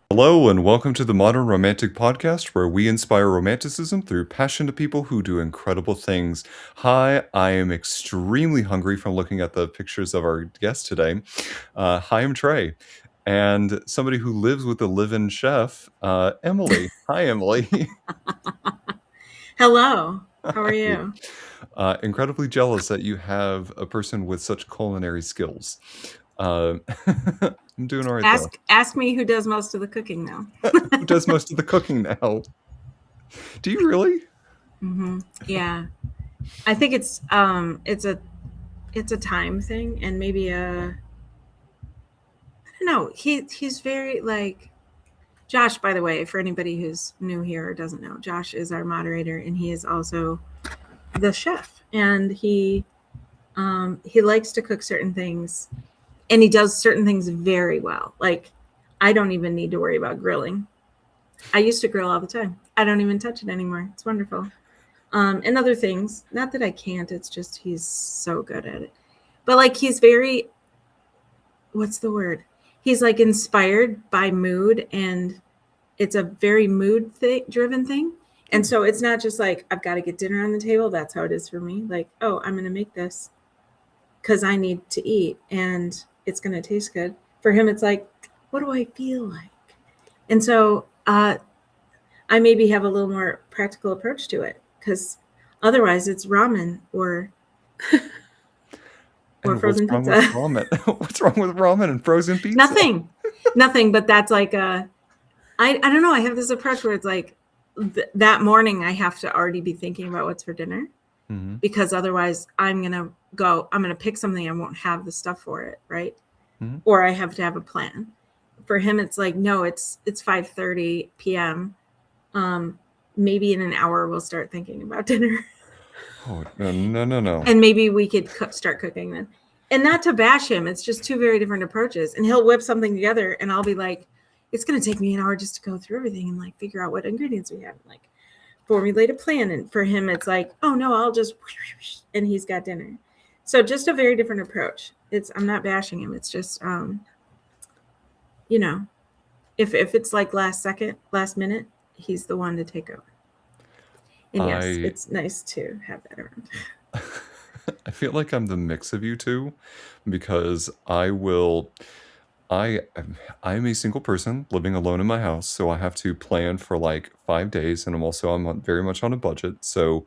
Hello, and welcome to the Modern Romantic Podcast, where we inspire romanticism through passion to people who do incredible things. Hi, I am extremely hungry from looking at the pictures of our guest today. Hi, I'm Trey, and somebody who lives with a live-in chef, Emily. Hi, Emily. Hello. How are Hi. you? Incredibly jealous that you have a person with such culinary skills. Uh, I'm doing all right, though. Ask me who does most of the cooking now. Who does most of the cooking now? Do you really? Yeah. I think it's a time thing and maybe I don't know. He's very like Josh, by the way, for anybody who's new here or doesn't know, Josh is our moderator and he is also the chef. And he likes to cook certain things and he does certain things very well. Like I don't even need to worry about grilling. I used to grill all the time. I don't even touch it anymore. It's wonderful. And other things. Not that I can't. It's just he's so good at it. But like he's very, what's the word? He's like inspired by mood, and it's a very driven thing. And so it's not just like I've got to get dinner on the table. That's how it is for me. Like, oh, I'm going to make this because I need to eat, and it's going to taste good. For him, it's like, what do I feel like? And so I maybe have a little more practical approach to it because otherwise it's ramen or And what's frozen wrong with pizza. ramen? What's wrong with ramen and frozen pizza? Nothing. But that's like I don't know. I have this approach where it's like that morning I have to already be thinking about what's for dinner because otherwise I'm gonna pick something I won't have the stuff for it, right? Or I have to have a plan. For him, it's like no, it's 5:30 p.m. Maybe in an hour we'll start thinking about dinner. Oh, no. And maybe we could start cooking then. And not to bash him, it's just two very different approaches. And he'll whip something together, and I'll be like, it's going to take me an hour just to go through everything and like figure out what ingredients we have, and like formulate a plan. And for him, it's like, oh no, I'll just, and he's got dinner. So just a very different approach. I'm not bashing him. It's just, you know, if it's like last minute, he's the one to take over. And yes, it's nice to have that around. I feel like I'm the mix of you two because I'm a single person living alone in my house, so I have to plan for like 5 days, and I'm very much on a budget. So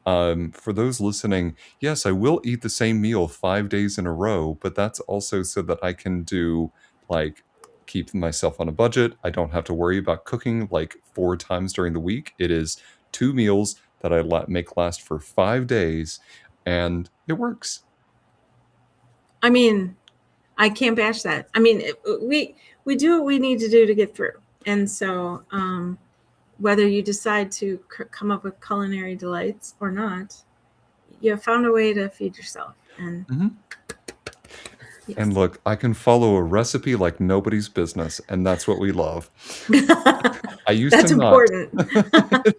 for those listening, yes, I will eat the same meal 5 days in a row, but that's also so that I can do like keep myself on a budget. I don't have to worry about cooking like 4 times during the week. It is 2 meals that I make last for 5 days, and it works. I mean, I can't bash that. I mean, we do what we need to do to get through. And so whether you decide to come up with culinary delights or not, you have found a way to feed yourself. And yes. And look, I can follow a recipe like nobody's business, and that's what we love. I used that's to important.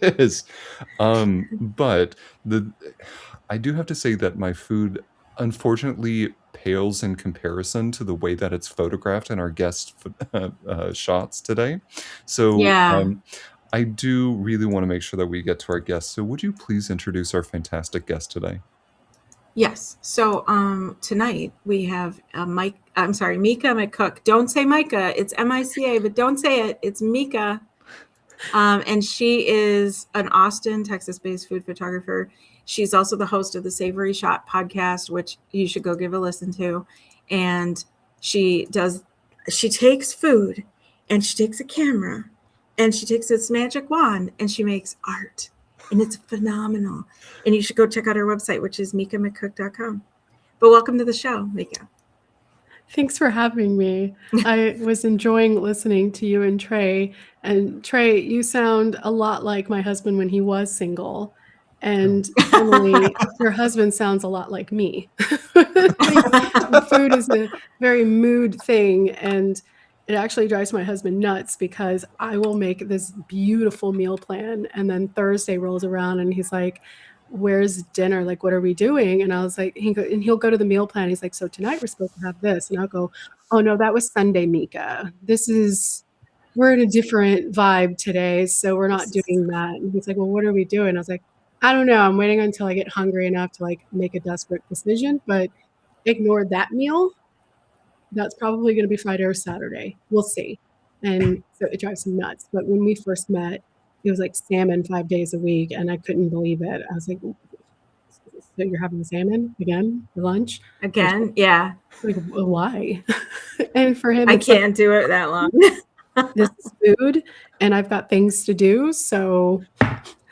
It is. But I do have to say that my food unfortunately pales in comparison to the way that it's photographed in our guest shots today. So yeah. I do really want to make sure that we get to our guests. So would you please introduce our fantastic guest today? Yes. So tonight we have Mica McCook. Don't say Mica. It's Mica, but don't say it. It's Mica. And she is an Austin, Texas-based food photographer. She's also the host of the Savory Shot podcast, which you should go give a listen to. And she takes food and she takes a camera and she takes this magic wand and she makes art. And it's phenomenal. And you should go check out her website, which is micamccook.com. But welcome to the show, Mica. Thanks for having me. I was enjoying listening to you and Trey. And Trey, you sound a lot like my husband when he was single. And Emily, your husband sounds a lot like me. Food is a very mood thing. And it actually drives my husband nuts because I will make this beautiful meal plan. And then Thursday rolls around and he's like, where's dinner? Like, what are we doing? And I was like, he'll go to the meal plan. He's like, so tonight we're supposed to have this. And I'll go, oh no, that was Sunday, Mica. This is we're in a different vibe today, so we're not doing that. And he's like, well, what are we doing? I was like, I don't know. I'm waiting until I get hungry enough to like make a desperate decision, but ignore that meal. That's probably going to be Friday or Saturday. We'll see. And so it drives him nuts. But when we first met, it was like salmon 5 days a week, and I couldn't believe it. I was like, so you're having salmon again for lunch? Again, yeah. Like, well, why? And for him, I it's like, can't do it that long. this is food, and I've got things to do. So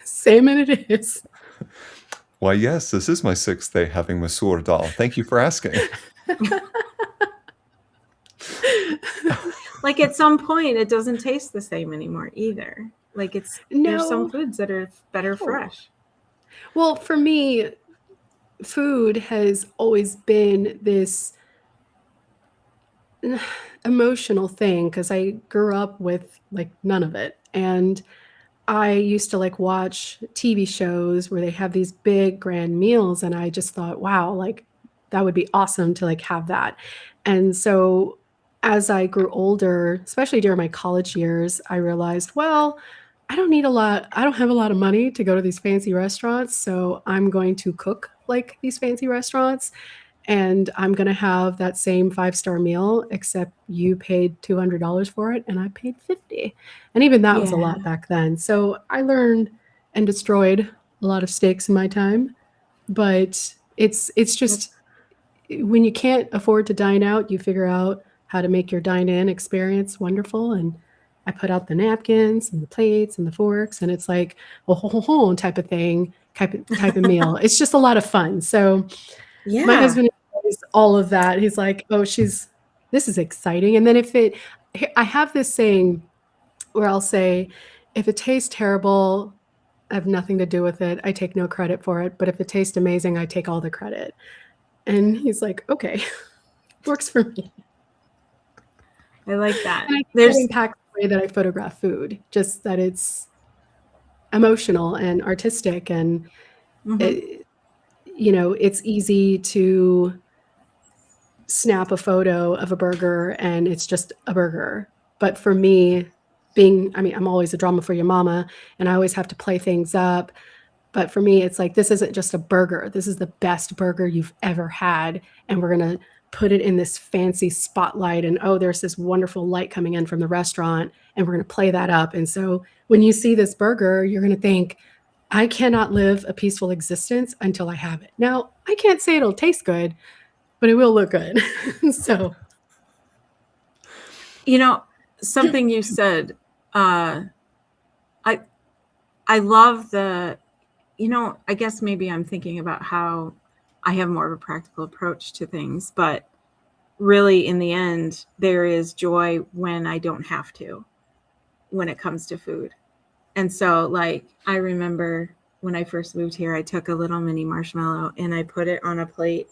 salmon it is. Why, yes, this is my 6th day having masoor dal. Thank you for asking. Like at some point, it doesn't taste the same anymore either. Like there's some No. foods that are better fresh. Well, for me, food has always been this emotional thing because I grew up with like none of it. And I used to like watch TV shows where they have these big grand meals, and I just thought, wow, like that would be awesome to like have that. And so as I grew older, especially during my college years, I realized, well, I don't need a lot. I don't have a lot of money to go to these fancy restaurants, so I'm going to cook like these fancy restaurants, and I'm going to have that same 5-star meal, except you paid $200 for it and I paid 50. And even that was a lot back then. So I learned and destroyed a lot of steaks in my time, but it's just when you can't afford to dine out, you figure out how to make your dine-in experience wonderful. And I put out the napkins and the plates and the forks, and it's like a whole type of thing, type of meal. It's just a lot of fun. So Yeah. my husband enjoys all of that. He's like, oh, this is exciting. And then I have this saying where I'll say, if it tastes terrible, I have nothing to do with it. I take no credit for it. But if it tastes amazing, I take all the credit. And he's like, okay, works for me. I like that. And I think that impacts the way that I photograph food, just that it's emotional and artistic, and it's easy to snap a photo of a burger and it's just a burger. But for me, I'm always a drama for your mama, and I always have to play things up. But for me, it's like, this isn't just a burger. This is the best burger you've ever had. And we're going to put it in this fancy spotlight. And oh, there's this wonderful light coming in from the restaurant, and we're going to play that up. And so when you see this burger, you're going to think, I cannot live a peaceful existence until I have it. Now, I can't say it'll taste good, but it will look good. So, something you said, I love I guess maybe I'm thinking about how I have more of a practical approach to things, but really in the end, there is joy when I don't have to, when it comes to food. And so like, I remember when I first moved here, I took a little mini marshmallow and I put it on a plate,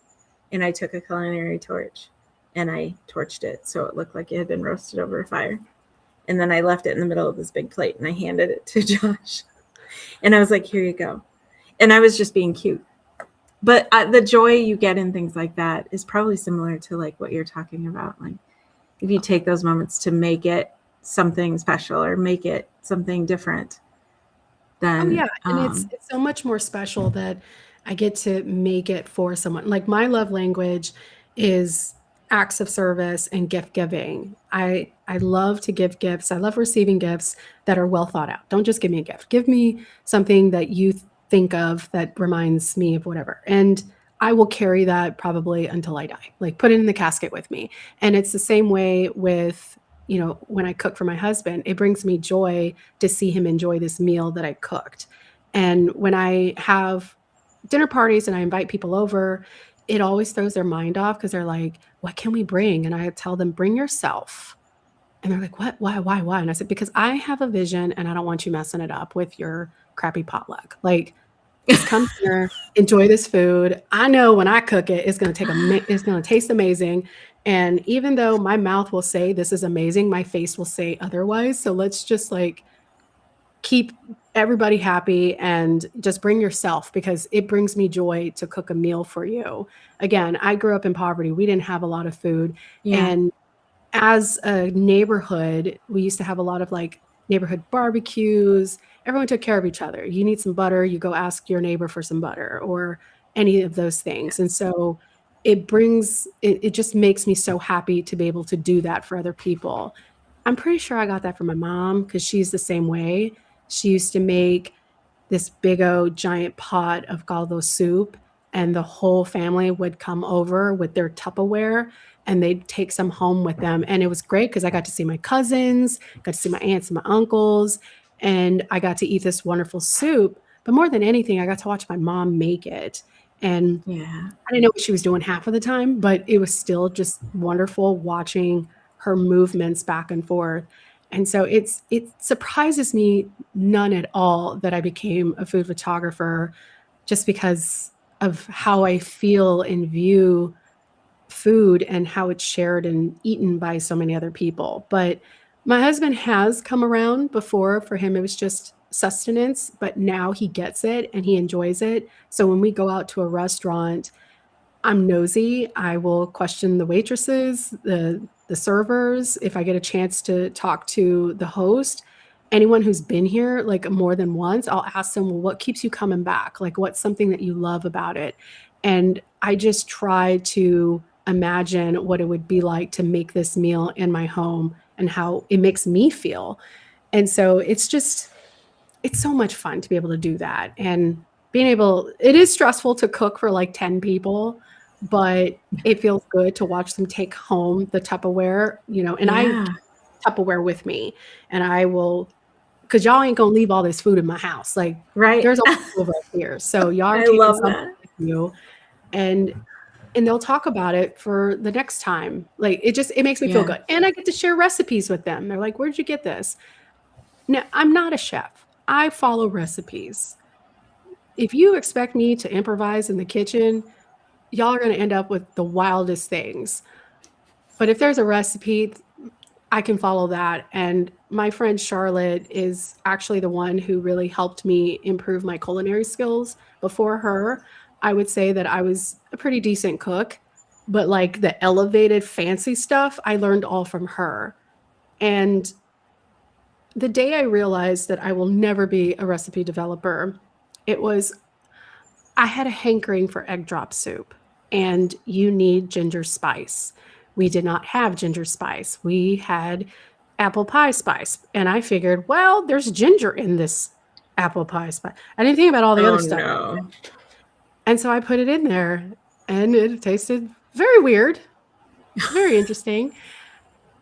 and I took a culinary torch and I torched it so it looked like it had been roasted over a fire. And then I left it in the middle of this big plate and I handed it to Josh. And I was like, here you go. And I was just being cute. But the joy you get in things like that is probably similar to like what you're talking about. Like if you take those moments to make it something special or make it something different, then and it's so much more special that I get to make it for someone. Like my love language is acts of service and gift giving. I love to give gifts. I love receiving gifts that are well thought out. Don't just give me a gift. Give me something that you think of that reminds me of whatever. And I will carry that probably until I die. Like put it in the casket with me. And it's the same way with, when I cook for my husband, it brings me joy to see him enjoy this meal that I cooked. And when I have dinner parties and I invite people over, it always throws their mind off because they're like, what can we bring? And I tell them, bring yourself. And they're like, what? Why? And I said, because I have a vision and I don't want you messing it up with your crappy potluck. Like, just come here, enjoy this food. I know when I cook it, it's going to taste amazing. And even though my mouth will say this is amazing, my face will say otherwise. So let's just like keep everybody happy and just bring yourself, because it brings me joy to cook a meal for you. Again, I grew up in poverty. We didn't have a lot of food. Yeah. And as a neighborhood, we used to have a lot of like neighborhood barbecues. Everyone took care of each other. You need some butter, you go ask your neighbor for some butter or any of those things. And so it just makes me so happy to be able to do that for other people. I'm pretty sure I got that from my mom because she's the same way. She used to make this big old giant pot of caldo soup, and the whole family would come over with their Tupperware and they'd take some home with them. And it was great because I got to see my cousins, got to see my aunts and my uncles, and I got to eat this wonderful soup. But more than anything, I got to watch my mom make it. And Yeah. I didn't know what she was doing half of the time, but it was still just wonderful watching her movements back and forth. And so it surprises me none at all that I became a food photographer just because of how I feel and view food and how it's shared and eaten by so many other people. But my husband has come around before. For him, it was just sustenance, but now he gets it and he enjoys it. So when we go out to a restaurant, I'm nosy. I will question the waitresses, the servers. If I get a chance to talk to the host, anyone who's been here like more than once, I'll ask them, well, what keeps you coming back? Like, what's something that you love about it? And I just try to imagine what it would be like to make this meal in my home and how it makes me feel. And so it's so much fun to be able to do that. And it is stressful to cook for like 10 people, but it feels good to watch them take home the Tupperware, and I Yeah. Tupperware with me, and I will, because y'all ain't gonna leave all this food in my house. Like, Right. there's a lot of us here, so y'all are I taking love something that. with you, and they'll talk about it for the next time. Like, it makes me feel Yeah. good, and I get to share recipes with them. They're like, "Where'd you get this?" Now, I'm not a chef. I follow recipes. If you expect me to improvise in the kitchen, y'all are going to end up with the wildest things. But if there's a recipe, I can follow that. And my friend Charlotte is actually the one who really helped me improve my culinary skills. Before her, I would say that I was a pretty decent cook, but like the elevated fancy stuff, I learned all from her. And the day I realized that I will never be a recipe developer, it was I had a hankering for egg drop soup, and you need ginger spice. We did not have ginger spice. We had apple pie spice. And I figured, well, there's ginger in this apple pie spice. I didn't think about all the Oh other stuff. no. And so I put it in there, and it tasted very weird, very interesting.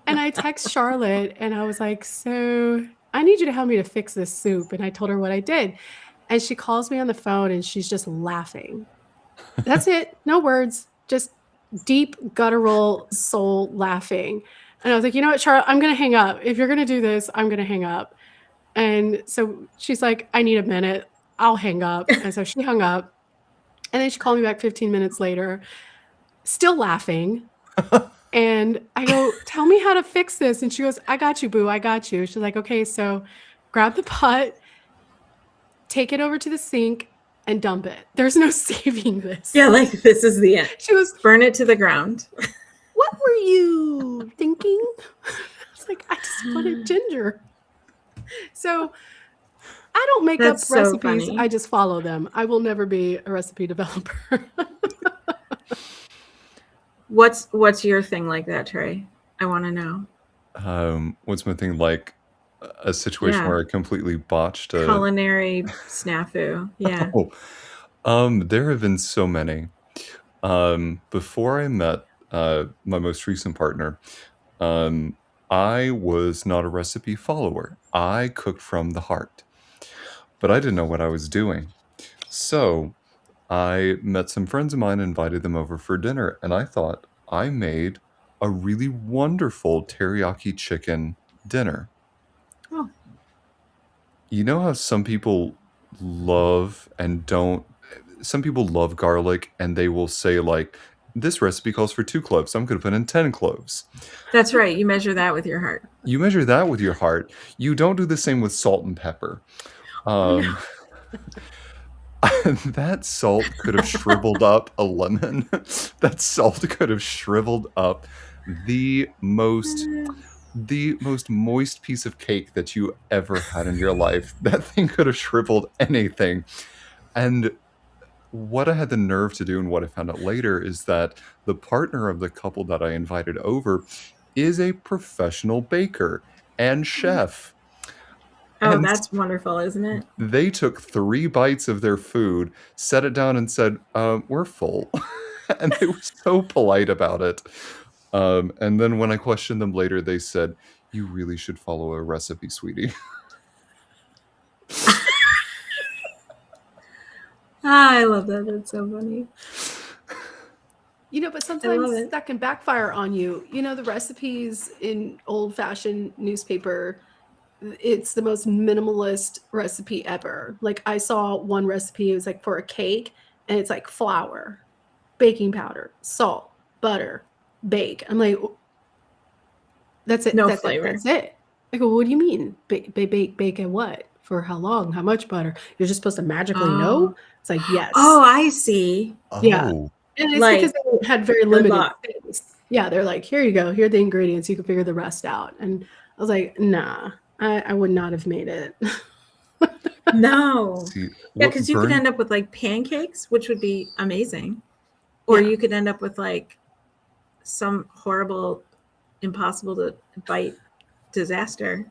And I text Charlotte and I was like, so I need you to help me to fix this soup. And I told her what I did. And she calls me on the phone and she's just laughing. That's it. No words, just deep, guttural soul laughing. And I was like, you know what, Charlotte, I'm going to hang up. If you're going to do this, I'm going to hang up. And so she's like, I need a minute. I'll hang up. And so she hung up. And then she called me back 15 minutes later, still laughing. And I go, tell me how to fix this. And she goes, I got you, boo. I got you. She's like, okay, so grab the pot, take it over to the sink, and dump it. There's no saving this. Yeah, like this is the end. She was, Burn it to the ground. what were you thinking? I was like, I just wanted ginger. So I don't make That's up so recipes. funny. I just follow them. I will never be a recipe developer. What's your thing like that, Trey? I want to know. What's my thing like? A situation Yeah. where I completely botched a Culinary snafu. Yeah. There have been so many. Before I met my most recent partner, I was not a recipe follower. I cooked from the heart, but I didn't know what I was doing. So I met some friends of mine, invited them over for dinner, and I thought I made a really wonderful teriyaki chicken dinner. Oh. You know how some people love and don't, some people love garlic and they will say, like, this recipe calls for 2 cloves, so I'm going to put in 10 cloves. That's right. You measure that with your heart. You measure that with your heart. You don't do the same with salt and pepper. Oh, no. That salt could have shriveled up a lemon. That salt could have shriveled up the most moist piece of cake that you ever had in your life. That thing could have shriveled anything. And what I had the nerve to do and what I found out later is that the partner of the couple that I invited over is a professional baker and chef. Oh, And that's wonderful, isn't it? they took 3 bites of their food, set it down, and said, "We're full." And they were so polite about it. And then when I questioned them later, they said, "You really should follow a recipe, sweetie." I love that. That's so funny. But I love sometimes it. that can backfire on you. The recipes in old-fashioned newspaper, it's the most minimalist recipe ever. Like I saw one recipe, it was like for a cake, and it's like flour, baking powder, salt, butter, bake. I'm like, that's it. No That's it. flavor. That's it. I go, what do you mean? Bake and what? For how long? How much butter? You're just supposed to magically know? It's like, yes. Oh, I see. Yeah. Oh. And it's Like, because they had very good limited luck. space. Yeah, they're like, here you go. Here are the ingredients. You can figure the rest out. And I was like, nah, I would not have made it. No. See, Yeah, what because you could burned end up with like pancakes, which would be amazing. Or Yeah. you could end up with like some horrible, impossible to bite disaster.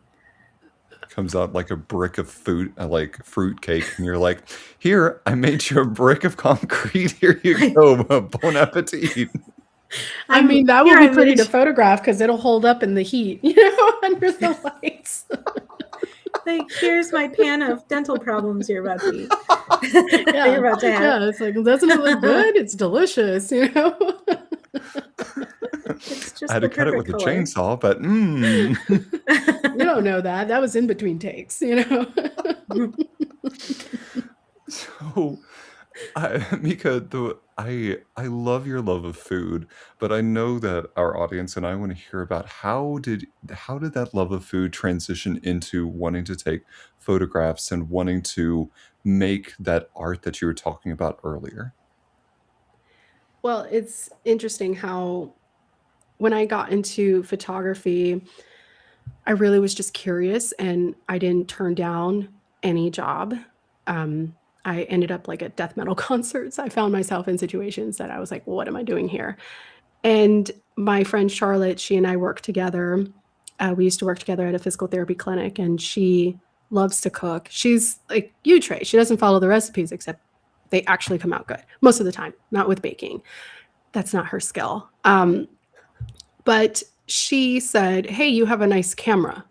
comes out like a brick of food, like fruit cake, and you're like, "Here, I made you a brick of concrete. Here you go. Bon appetit." I mean, that will here, be I pretty made to photograph because it'll hold up in the heat, under the lights. like, here's my pan of dental problems you're about to eat. Yeah. You're about to have. Yeah, it's like, doesn't it look good? It's delicious, It's I just had the to cut it with perfect a color. chainsaw, but You don't know that. That was in between takes, So, Mika, I love your love of food, but I know that our audience and I want to hear about how did that love of food transition into wanting to take photographs and wanting to make that art that you were talking about earlier? Well, it's interesting how when I got into photography, I really was just curious and I didn't turn down any job. I ended up like at death metal concerts. I found myself in situations that I was like, what am I doing here? And my friend Charlotte, she and I worked together. We used to work together at a physical therapy clinic, and she loves to cook. She's like you, Trey. She doesn't follow the recipes, except they actually come out good most of the time, not with baking. That's not her skill. But she said, hey, you have a nice camera.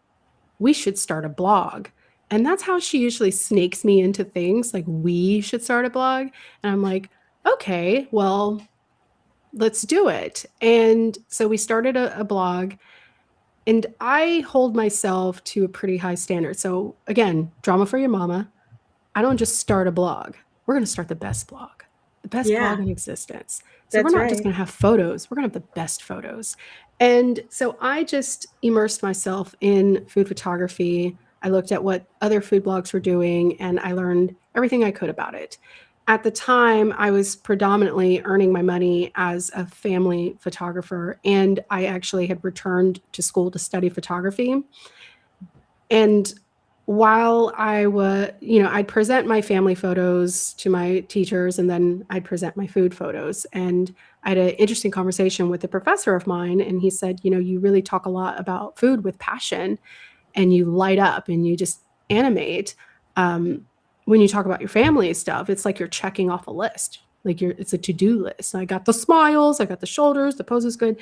We should start a blog. And that's how she usually snakes me into things like we should start a blog. And I'm like, okay, well, let's do it. And so we started a blog, and I hold myself to a pretty high standard. So again, drama for your mama. I don't just start a blog. We're going to start the best blog Yeah, in existence. So that's we're not just right. going to have photos. We're going to have the best photos. And so I just immersed myself in food photography. I looked at what other food blogs were doing, and I learned everything I could about it. At the time, I was predominantly earning my money as a family photographer, and I actually had returned to school to study photography. And while I was, I'd present my family photos to my teachers, and then I'd present my food photos. And I had an interesting conversation with a professor of mine, and he said, you really talk a lot about food with passion, and you light up and you just animate. When you talk about your family stuff, it's like you're checking off a list. Like it's a to-do list. I got the smiles, I got the shoulders, the pose is good.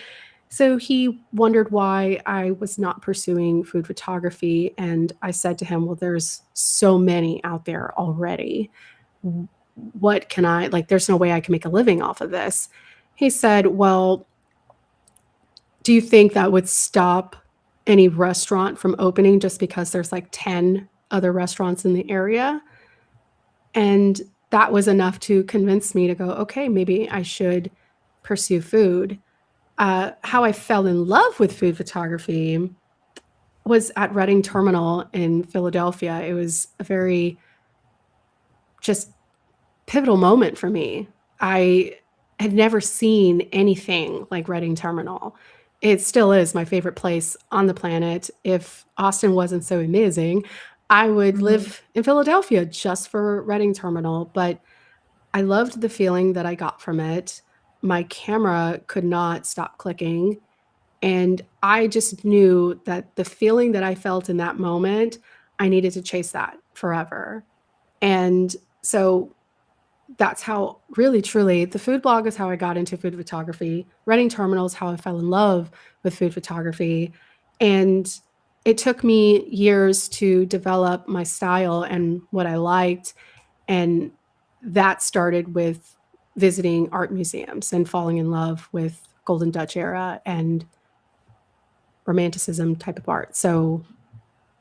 So he wondered why I was not pursuing food photography. And I said to him, well, there's so many out there already. What can I, like, there's no way I can make a living off of this. He said, well, do you think that would stop any restaurant from opening just because there's like 10 other restaurants in the area? And that was enough to convince me to go, okay, maybe I should pursue food. How I fell in love with food photography was at Reading Terminal in Philadelphia. It was a very just pivotal moment for me. I had never seen anything like Reading Terminal. It still is my favorite place on the planet. If Austin wasn't so amazing, I would Mhm. live in Philadelphia just for Reading Terminal, but I loved the feeling that I got from it. My camera could not stop clicking, and I just knew that the feeling that I felt in that moment, I needed to chase that forever. And so that's how really truly the food blog is how I got into food photography. Reading Terminal is how I fell in love with food photography. And it took me years to develop my style and what I liked. And that started with visiting art museums and falling in love with Golden Dutch era and romanticism type of art. So,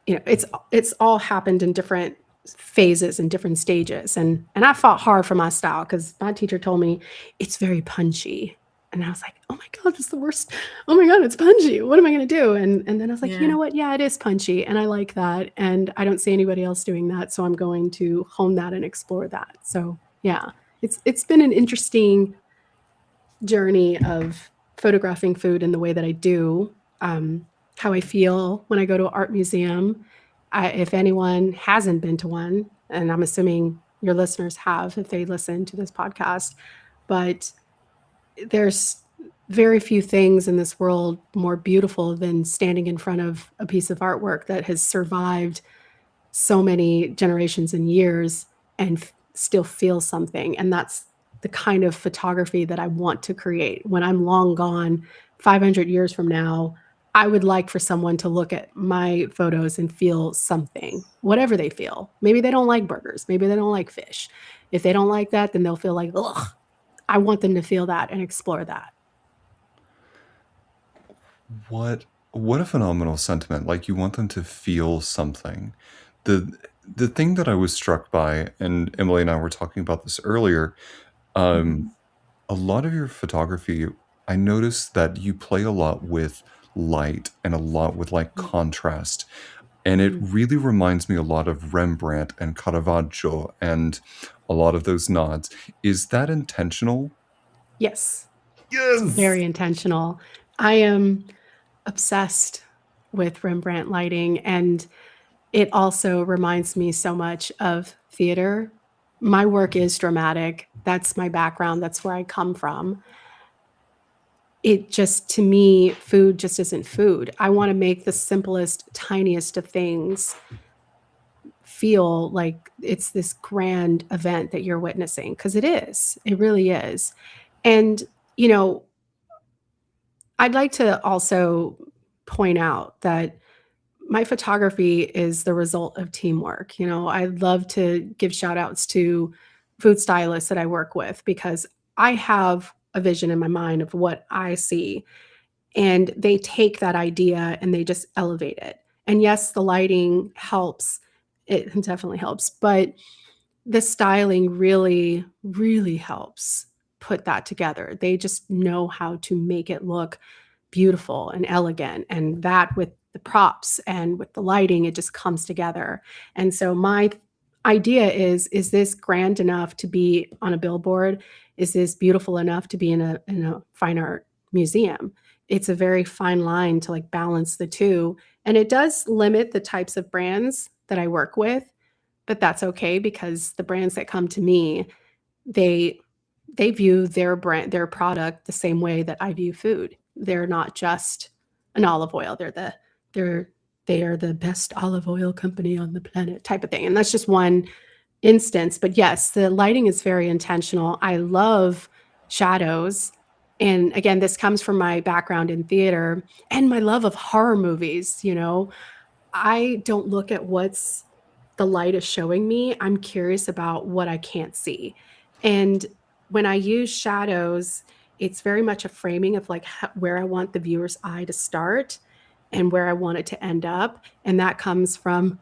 it's all happened in different phases and different stages. And I fought hard for my style because my teacher told me it's very punchy. And I was like, oh my God, that's the worst. Oh my God, it's punchy. What am I going to do? And then I was like, you Yeah. know what? Yeah, it is punchy. And I like that. And I don't see anybody else doing that. So I'm going to hone that and explore that. So yeah, it's been an interesting journey of photographing food in the way that I do, how I feel when I go to an art museum. If anyone hasn't been to one, and I'm assuming your listeners have if they listen to this podcast, but there's very few things in this world more beautiful than standing in front of a piece of artwork that has survived so many generations and years and still feel something. And that's the kind of photography that I want to create. When I'm long gone, 500 years from now, I would like for someone to look at my photos and feel something, whatever they feel. Maybe they don't like burgers. Maybe they don't like fish. If they don't like that, then they'll feel like, ugh. I want them to feel that and explore that. What a phenomenal sentiment. Like, you want them to feel something. The the thing that I was struck by, and Emily and I were talking about this earlier, um, Mhm. a lot of your photography, I noticed that you play a lot with light and a lot with like contrast. And it Mm. really reminds me a lot of Rembrandt and Caravaggio and a lot of those nods. Is that intentional? Yes, it's Yes. very intentional. I am obsessed with Rembrandt lighting, and it also reminds me so much of theater. My work is dramatic. That's my background. That's where I come from. It just, to me, food just isn't food. I want to make the simplest, tiniest of things feel like it's this grand event that you're witnessing because it is. It really is. And, you know, I'd like to also point out that my photography is the result of teamwork. I'd love to give shout outs to food stylists that I work with because I have a vision in my mind of what I see, and they take that idea and they just elevate it. And yes, the lighting helps. It definitely helps, but the styling really, really helps put that together. They just know how to make it look beautiful and elegant, and that with the props and with the lighting, it just comes together. And so my idea is this grand enough to be on a billboard? Is this beautiful enough to be in a fine art museum? It's a very fine line to like balance the two, and it does limit the types of brands that I work with, but that's okay because the brands that come to me, they they view their product the same way that I view food. They're not just an olive oil. They're they are the best olive oil company on the planet type of thing. And that's just one instance. But yes, the lighting is very intentional. I love shadows. And again, this comes from my background in theater and my love of horror movies. I don't look at what's the light is showing me. I'm curious about what I can't see. And when I use shadows, it's very much a framing of like where I want the viewer's eye to start and where I want it to end up. And that comes from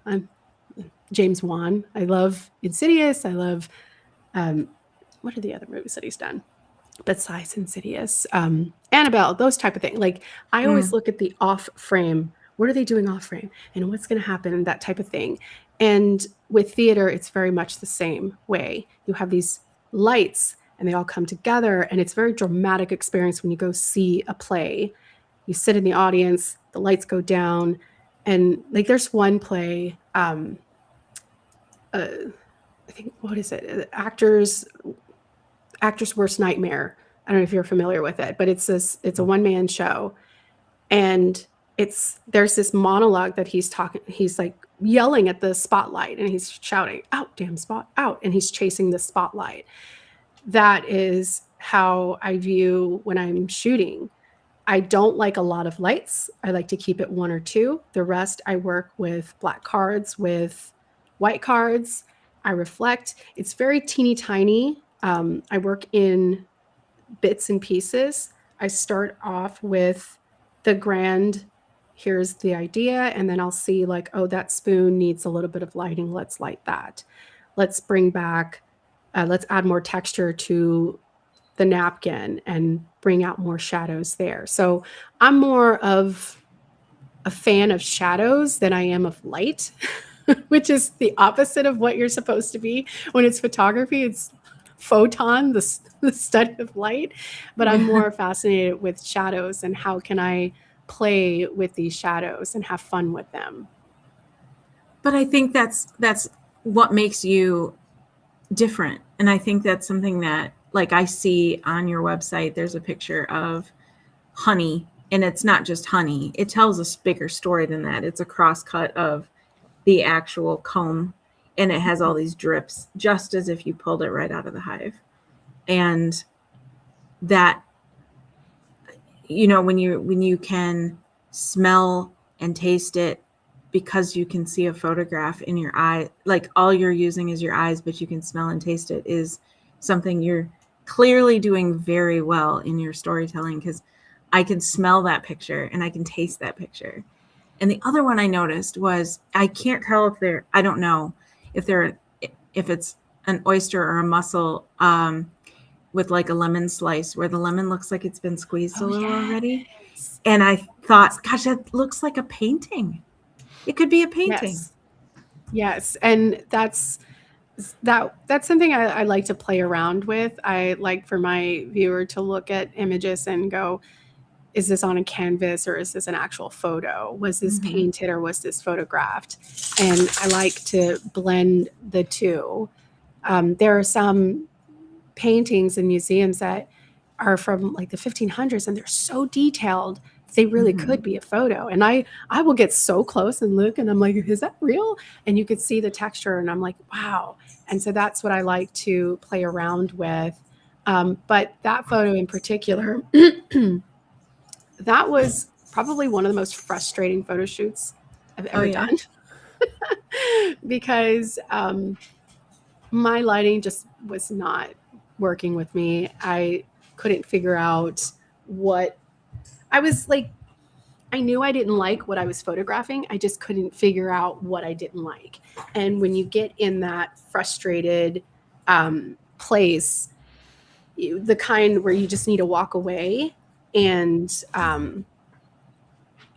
James Wan. I love Insidious. I love um, what are the other movies that he's done? Besides Insidious, Annabelle, those type of things. Like I always Mm. look at the off frame. What are they doing off frame, and what's going to happen? That type of thing. And with theater, it's very much the same way. You have these lights, and they all come together, and it's a very dramatic experience when you go see a play. you sit in the audience, the lights go down, and like there's one play, I think, what is it? Actor's Worst Nightmare. I don't know if you're familiar with it, but it's a one-man show, and there's this monologue that he's like yelling at the spotlight, and he's shouting, "Out, damn spot, out," and he's chasing the spotlight. That is how I view when I'm shooting. I don't like a lot of lights. I like to keep it one or two. The rest I work with black cards, with white cards. I reflect. It's very teeny tiny. I work in bits and pieces. I start off with the grand, here's the idea, and then I'll see like, oh, that spoon needs a little bit of lighting. Let's light that. Let's let's add more texture to the napkin and bring out more shadows there. So I'm more of a fan of shadows than I am of light, which is the opposite of what you're supposed to be. When it's photography, it's photon, the study of light. But I'm more fascinated with shadows and how can I play with these shadows and have fun with them. But I think that's what makes you different. And I think that's something that, like, I see on your website, there's a picture of honey, and it's not just honey. It tells a bigger story than that. It's a crosscut of the actual comb, and it has all these drips, just as if you pulled it right out of the hive. And that, when you can smell and taste it, because you can see a photograph in your eye, like all you're using is your eyes, but you can smell and taste it, is something you're clearly doing very well in your storytelling, because I can smell that picture and I can taste that picture. And the other one I noticed was, I can't tell I don't know if it's an oyster or a mussel, with like a lemon slice, where the lemon looks like it's been squeezed a little already. And I thought, gosh, that looks like a painting. It could be a painting. Yes. And that's something I like to play around with. I like for my viewer to look at images and go, is this on a canvas or is this an actual photo? Was this painted or was this photographed? And I like to blend the two. There are some paintings in museums that are from like the 1500s, and they're so detailed, they really could be a photo. And I will get so close and look, and I'm like, is that real? And you could see the texture, and I'm like, wow. And so that's what I like to play around with. But that photo in particular, that was probably one of the most frustrating photo shoots I've ever done. Because my lighting just was not working with me. I couldn't figure out what I was like. I knew I didn't like what I was photographing. I just couldn't figure out what I didn't like. And when you get in that frustrated place, the kind where you just need to walk away and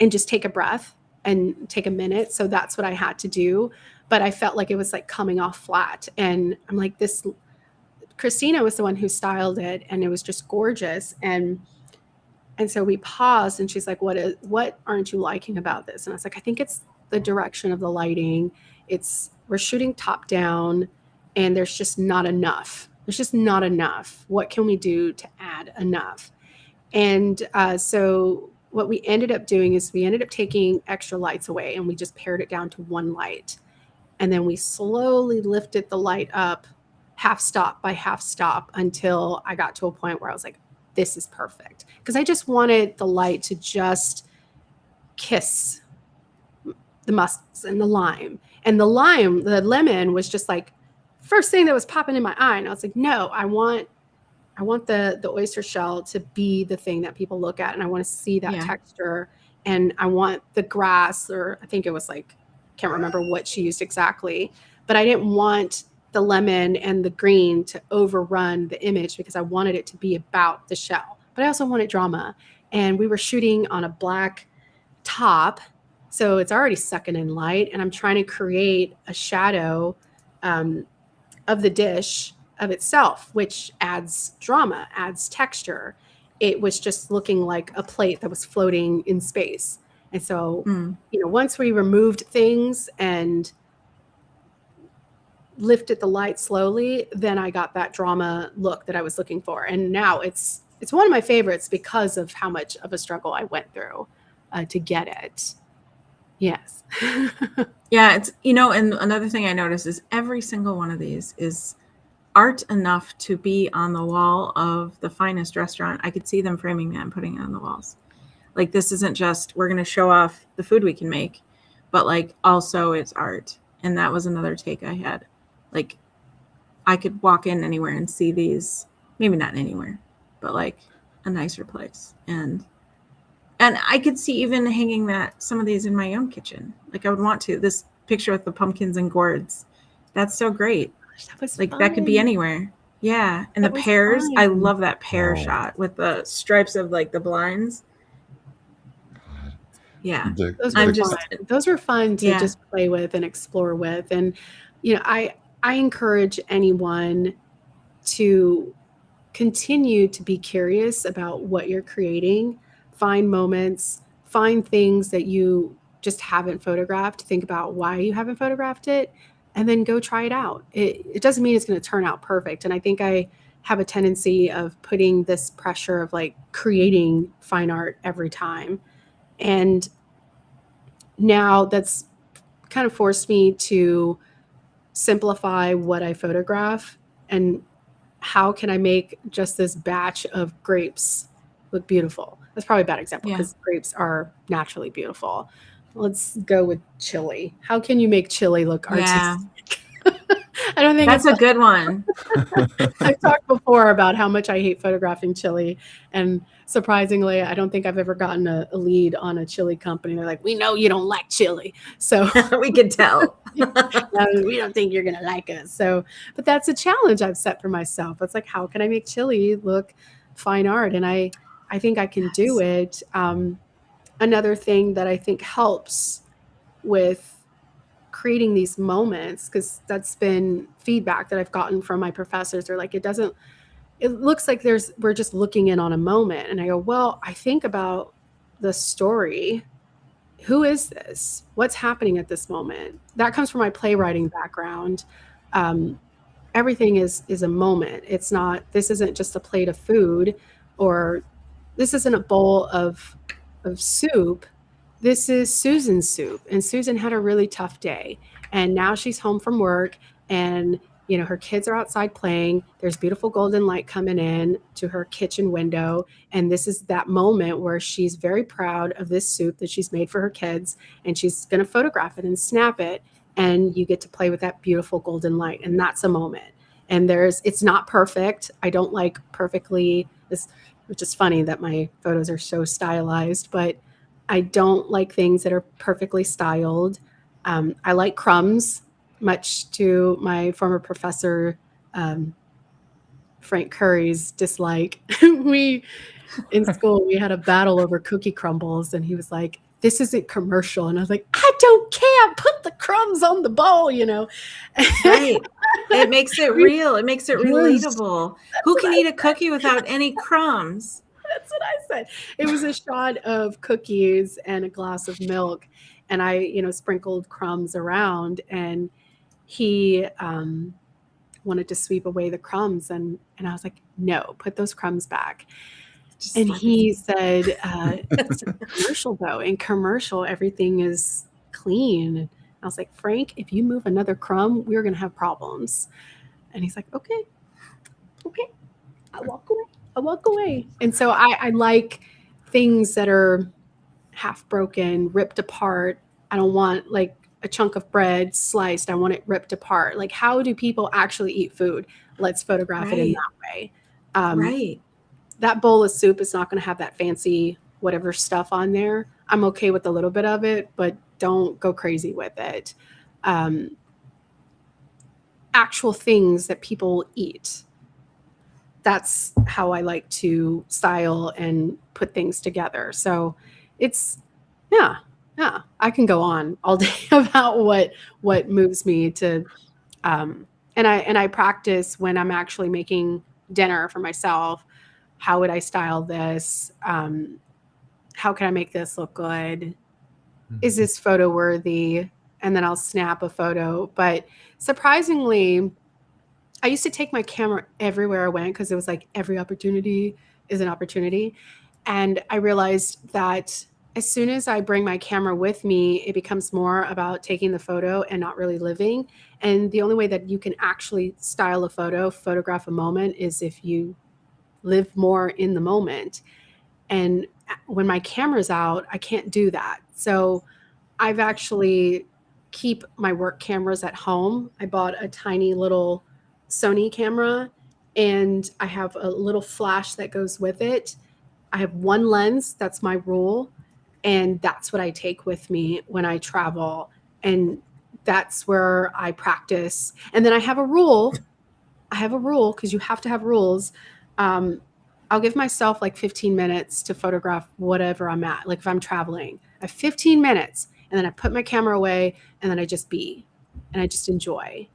just take a breath and take a minute. So that's what I had to do. But I felt like it was like coming off flat. And I'm like, Christina was the one who styled it, and it was just gorgeous. And so we paused, and she's like, what aren't you liking about this? And I was like, I think it's the direction of the lighting. We're shooting top down, and there's just not enough. What can we do to add enough? And so what we ended up doing is we ended up taking extra lights away, and we just pared it down to one light. And then we slowly lifted the light up half stop by half stop until I got to a point where I was like, this is perfect. Because I just wanted the light to just kiss the musks and the lime. And the lemon was just like first thing that was popping in my eye. And I was like, no, I want the oyster shell to be the thing that people look at. And I want to see that texture. And I want the grass, or I think it was like, can't remember what she used exactly, but I didn't want the lemon and the green to overrun the image, because I wanted it to be about the shell, but I also wanted drama. And we were shooting on a black top, so it's already sucking in light, and I'm trying to create a shadow of the dish of itself, which adds drama, adds texture. it was just looking like a plate that was floating in space. And so, once we removed things and lifted the light slowly, then I got that drama look that I was looking for. And now it's one of my favorites because of how much of a struggle I went through to get it. Yes. Yeah, it's, and another thing I noticed is every single one of these is art enough to be on the wall of the finest restaurant. I could see them framing that and putting it on the walls. Like, this isn't just, we're going to show off the food we can make, but like also it's art. And that was another take I had. Like, I could walk in anywhere and see these, maybe not anywhere, but like a nicer place. And I could see even hanging some of these in my own kitchen. Like, I would want to. This picture with the pumpkins and gourds, that's so great. That was like fun. That could be anywhere. Yeah. And That the was pears, fun. I love that pear Oh. shot with the stripes of like the blinds. Yeah. Those were fun to Yeah. just play with and explore with. And, I encourage anyone to continue to be curious about what you're creating, find moments, find things that you just haven't photographed, think about why you haven't photographed it, and then go try it out. It doesn't mean it's going to turn out perfect. And I think I have a tendency of putting this pressure of like creating fine art every time. And now that's kind of forced me to simplify what I photograph and how can I make just this batch of grapes look beautiful. That's probably a bad example because grapes are naturally beautiful. Let's go with chili. How can you make chili look artistic? I don't think that's a good one. I've talked before about how much I hate photographing chili, and surprisingly, I don't think I've ever gotten a lead on a chili company. They're like, "We know you don't like chili, so we can tell. We don't think you're gonna like us." So, but that's a challenge I've set for myself. It's like, how can I make chili look fine art? And I think I can do it. Another thing that I think helps with creating these moments, because that's been feedback that I've gotten from my professors. They're like, it looks like we're just looking in on a moment. And I go, well, I think about the story. Who is this? What's happening at this moment? That comes from my playwriting background. Everything is a moment. This isn't just a plate of food, or this isn't a bowl of soup. This is Susan's soup. And Susan had a really tough day. And now she's home from work and, her kids are outside playing. There's beautiful golden light coming in to her kitchen window. And this is that moment where she's very proud of this soup that she's made for her kids. And she's going to photograph it and snap it. And you get to play with that beautiful golden light. And that's a moment. And it's not perfect. I don't like perfectly this, which is funny that my photos are so stylized, but I don't like things that are perfectly styled. I like crumbs, much to my former professor, Frank Curry's dislike. In school, we had a battle over cookie crumbles, and he was like, "This isn't commercial." And I was like, "I don't care. Put the crumbs on the bowl, Right. It makes it real. It makes it relatable. Who can eat a cookie without any crumbs? That's what I said. It was a shot of cookies and a glass of milk, and I, sprinkled crumbs around, and he wanted to sweep away the crumbs, and I was like, "No, put those crumbs back." And he said, "It's a commercial though. In commercial, everything is clean." And I was like, "Frank, if you move another crumb, we're going to have problems." And he's like, okay, I'll walk away. And so I like things that are half broken, ripped apart. I don't want like a chunk of bread sliced. I want it ripped apart. Like, how do people actually eat food? Let's photograph it in that way. Right. That bowl of soup is not going to have that fancy whatever stuff on there. I'm okay with a little bit of it, but don't go crazy with it. Actual things that people eat. That's how I like to style and put things together. So it's, yeah, I can go on all day about what moves me to, and I practice when I'm actually making dinner for myself. how would I style this? How can I make this look good? Is Mhm. this photo worthy? And then I'll snap a photo. But surprisingly, I used to take my camera everywhere I went because it was like every opportunity is an opportunity. And I realized that as soon as I bring my camera with me, it becomes more about taking the photo and not really living. And the only way that you can actually style a photo, photograph a moment, is if you live more in the moment. And when my camera's out, I can't do that. So I've actually keep my work cameras at home. I bought a tiny little Sony camera and I have a little flash that goes with it. I have one lens, that's my rule, and that's what I take with me when I travel, and that's where I practice. And then I have a rule because you have to have rules. Um, I'll give myself like 15 minutes to photograph whatever I'm at. Like if I'm traveling, I have 15 minutes and then I put my camera away and then I just be and I just enjoy.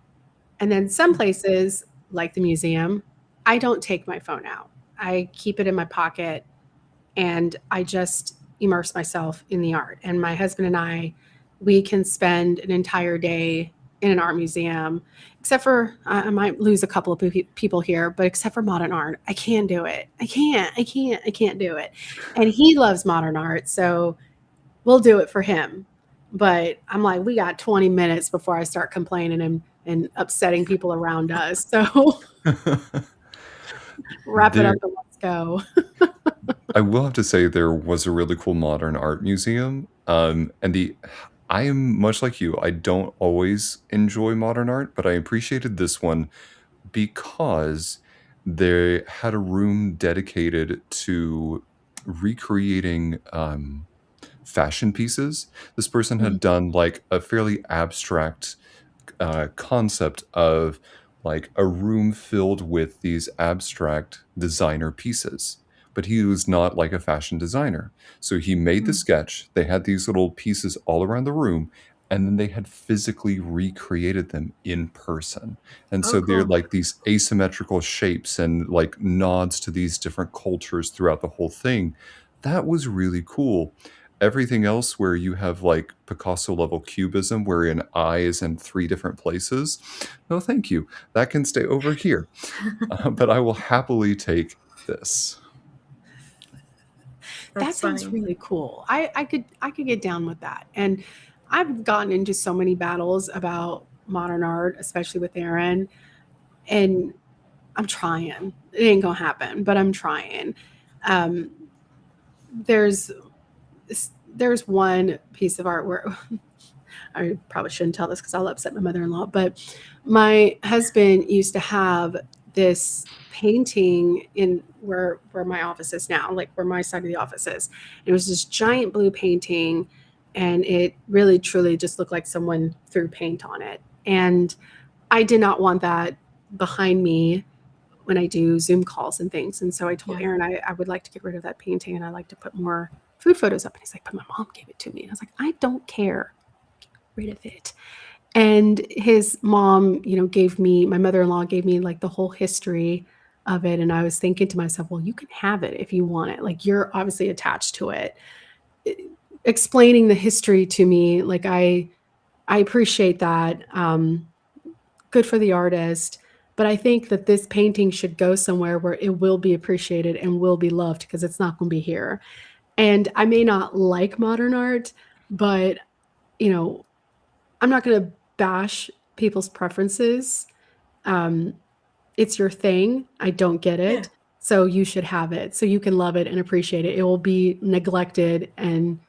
And then some places, like the museum, I don't take my phone out. I keep it in my pocket and I just immerse myself in the art. And my husband and I, we can spend an entire day in an art museum, except for I might lose a couple of people here, but except for modern art, I can't do it. I can't do it. And he loves modern art, so we'll do it for him. But I'm like, we got 20 minutes before I start complaining and upsetting people around us. So wrap it There up and let's go. I will have to say there was a really cool modern art museum, and the I am much like you, I don't always enjoy modern art, but I appreciated this one because they had a room dedicated to recreating, fashion pieces. This person had done, like, a fairly abstract concept of like a room filled with these abstract designer pieces. But he was not like a fashion designer. So he made the Mm. sketch. They had these little pieces all around the room, and then they had physically recreated them in person. And Oh, so they're cool. like these asymmetrical shapes and like nods to these different cultures throughout the whole thing. That was really cool. Everything else where you have like Picasso level cubism where an eye is in 3 different places, no thank you. That can stay over here. But I will happily take this. That That's sounds funny. really cool. I could get down with that. And I've gotten into so many battles about modern art, especially with Aaron, and I'm trying. It ain't gonna happen, but I'm trying. Um, there's there's one piece of art where I probably shouldn't tell this because I'll upset my mother-in-law, but my husband used to have this painting in where my office is now, like where my side of the office is. It was this giant blue painting, and it really truly just looked like someone threw paint on it. And I did not want that behind me when I do Zoom calls and things. And so I told Yeah. Aaron I would like to get rid of that painting and I like to put more food photos up. And he's like, but my mom gave it to me. And I was like, I don't care. Get rid of it. And his mom, gave me, my mother-in-law gave me like the whole history of it. And I was thinking to myself, well, you can have it if you want it. Like you're obviously attached to it. Explaining the history to me, like I appreciate that. Good for the artist. But I think that this painting should go somewhere where it will be appreciated and will be loved because it's not going to be here. And I may not like modern art, but you know, I'm not going to bash people's preferences. Um, it's your thing. I don't get Yeah. it. So you should have it. So you can love it and appreciate it. It will be neglected and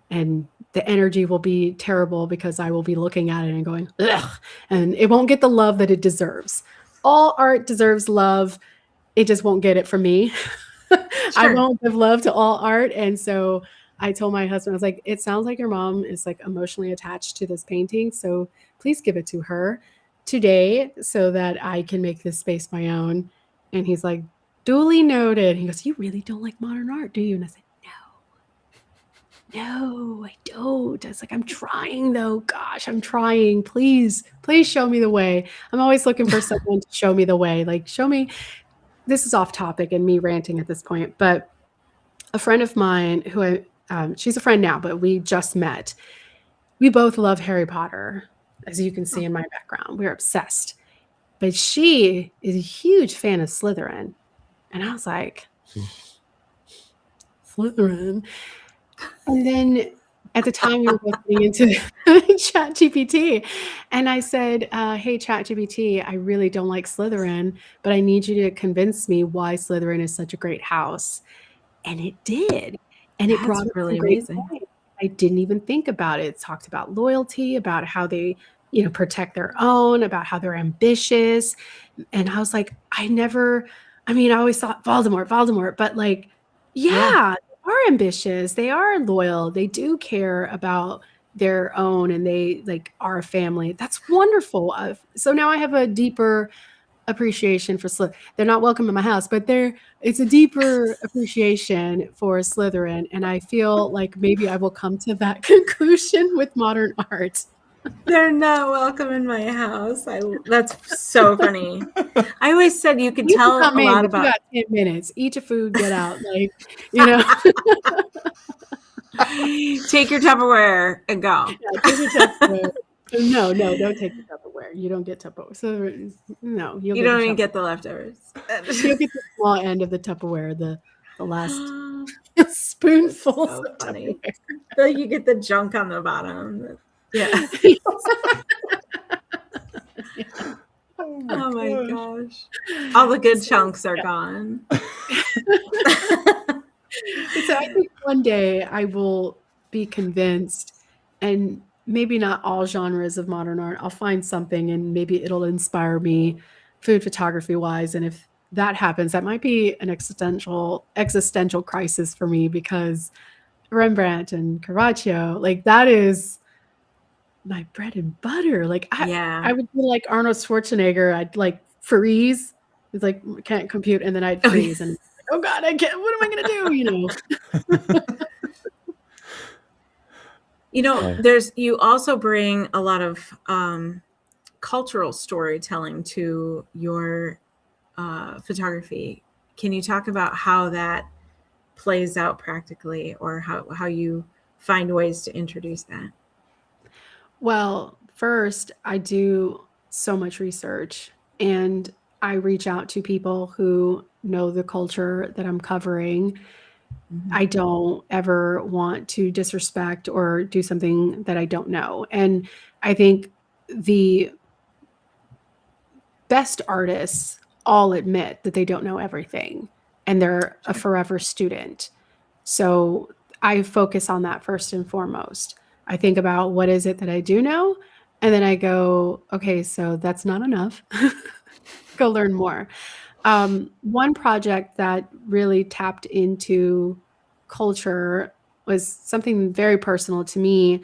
the energy will be terrible because I will be looking at it and going, ugh, and it won't get the love that it deserves. All art deserves love. It just won't get it from me. I Sure. won't give love to all art. And so I told my husband, I was like, it sounds like your mom is like emotionally attached to this painting. So please give it to her today so that I can make this space my own. And he's like, duly noted. He goes, you really don't like modern art, do you? And I said, no, I don't. I was like, I'm trying though. Gosh, I'm trying. Please, please show me the way. I'm always looking for someone to show me the way. Like, show me. this is off topic and me ranting at this point, but a friend of mine she's a friend now, but we just met. We both love Harry Potter, as you can see in my background. We're obsessed. But she is a huge fan of Slytherin. And I was like, Slytherin. And then at the time we were both getting into ChatGPT, and I said, hey, ChatGPT, I really don't like Slytherin, but I need you to convince me why Slytherin is such a great house. And it did. And it That's brought up really some great amazing. points. I didn't even think about it. It talked about loyalty, about how they, protect their own, about how they're ambitious. And I was like, I always thought Voldemort, but like, yeah, they are ambitious. They are loyal. They do care about their own and they like are a family. That's wonderful. So now I have a deeper appreciation for Slytherin. They're not welcome in my house, but it's a deeper appreciation for Slytherin. And I feel like maybe I will come to that conclusion with modern art. They're not welcome in my house. That's so funny. I always said you could tell a lot about. You got 10 minutes. Eat your food, get out. Like, Take your Tupperware and go. Yeah, take your Tupperware. No, don't take the Tupperware. You don't get Tupperware. So no, you don't even get the leftovers. You'll get the small end of the Tupperware, the last spoonful so of funny. Tupperware. So you get the junk on the bottom. Yeah. Oh my gosh. All the good chunks are gone. So I think one day I will be convinced, and maybe not all genres of modern art. I'll find something and maybe it'll inspire me food photography wise. And if that happens, that might be an existential crisis for me, because Rembrandt and Caravaggio, like that is my bread and butter. Like I would be like Arnold Schwarzenegger. I'd like freeze. It's like can't compute, and then I'd freeze and oh God, I can't. What am I gonna do? You also bring a lot of cultural storytelling to your photography. Can you talk about how that plays out practically, or how you find ways to introduce that? Well, first, I do so much research, and I reach out to people who know the culture that I'm covering. Mm-hmm. I don't ever want to disrespect or do something that I don't know. And I think the best artists all admit that they don't know everything, and they're a forever student. So I focus on that first and foremost. I think about what is it that I do know, and then I go, okay, so that's not enough. Go learn more. One project that really tapped into culture was something very personal to me.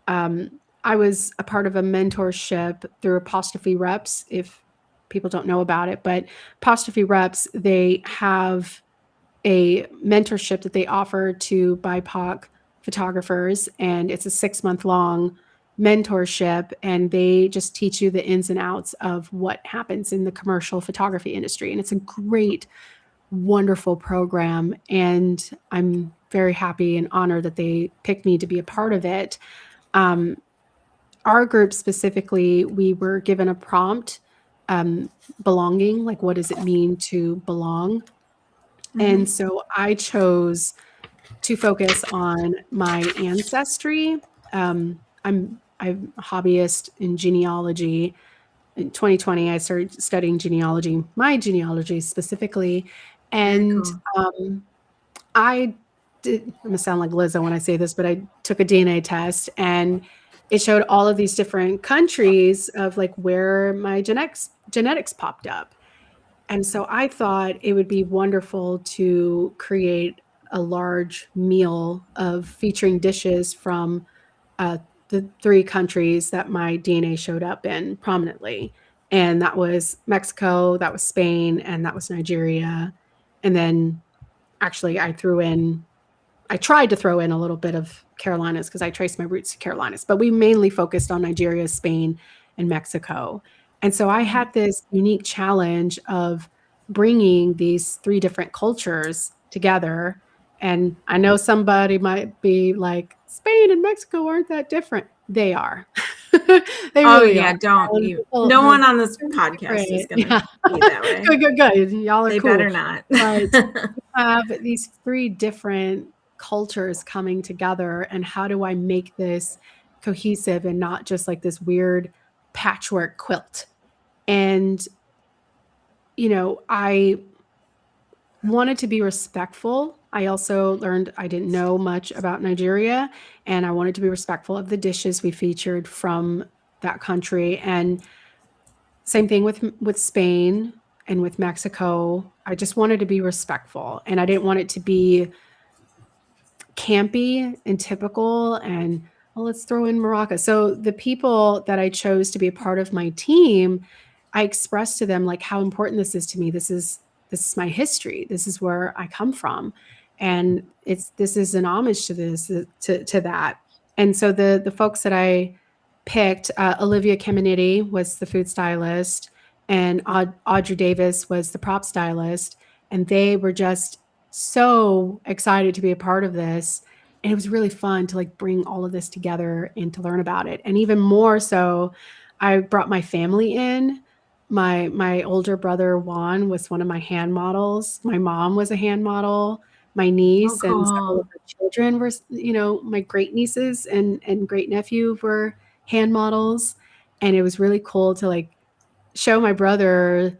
I was a part of a mentorship through Apostrophe Reps, if people don't know about it, but Apostrophe Reps, they have a mentorship that they offer to BIPOC photographers, and it's a 6-month long mentorship, and they just teach you the ins and outs of what happens in the commercial photography industry. And it's a great, wonderful program, and I'm very happy and honored that they picked me to be a part of it. Our group specifically, we were given a prompt, belonging, like what does it mean to belong? Mm-hmm. And so I chose to focus on my ancestry. I'm a hobbyist in genealogy. In 2020, I started studying genealogy, my genealogy specifically. And cool. I'm going to sound like Lizzo when I say this, but I took a DNA test, and it showed all of these different countries of like where my genetics popped up. And so I thought it would be wonderful to create a large meal of featuring dishes from the 3 countries that my DNA showed up in prominently. And that was Mexico, that was Spain, and that was Nigeria. And then actually I tried to throw in a little bit of Carolinas because I traced my roots to Carolinas, but we mainly focused on Nigeria, Spain, and Mexico. And so I had this unique challenge of bringing these 3 different cultures together. And I know somebody might be like, Spain and Mexico aren't that different. They are. They Oh really yeah, are. don't And you? people, No one like, on this they're podcast is different. gonna Yeah. be that way. Good. Y'all are They cool. better not. But have these 3 different cultures coming together, and how do I make this cohesive and not just like this weird patchwork quilt? And I wanted to be respectful. I also learned I didn't know much about Nigeria, and I wanted to be respectful of the dishes we featured from that country. And same thing with Spain and with Mexico. I just wanted to be respectful, and I didn't want it to be campy and typical and, well, let's throw in Morocco. So the people that I chose to be a part of my team, I expressed to them like how important this is to me. This is my history. This is where I come from. And this is an homage to this, to that. And so the folks that I picked, Olivia Caminiti was the food stylist, and Audrey Davis was the prop stylist. And they were just so excited to be a part of this. And it was really fun to like bring all of this together and to learn about it. And even more so, I brought my family in. My older brother Juan was one of my hand models. My mom was a hand model. My Oh, niece and several cool. of her children were, my great nieces and great nephew were hand models. And it was really cool to like show my brother,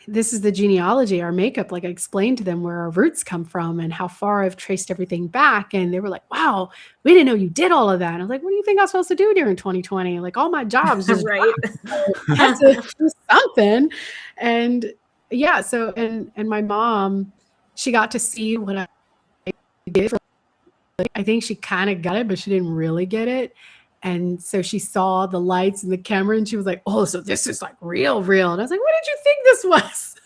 this is the genealogy, our makeup. Like I explained to them where our roots come from and how far I've traced everything back. And they were like, wow, we didn't know you did all of that. And I was like, what do you think I was supposed to do during 2020? Like all my jobs just Right. had to do something. And yeah, so and my mom, she got to see what I did. I think she kind of got it, but she didn't really get it. And so she saw the lights and the camera and she was like, oh, so this is like real. And I was like, what did you think this was?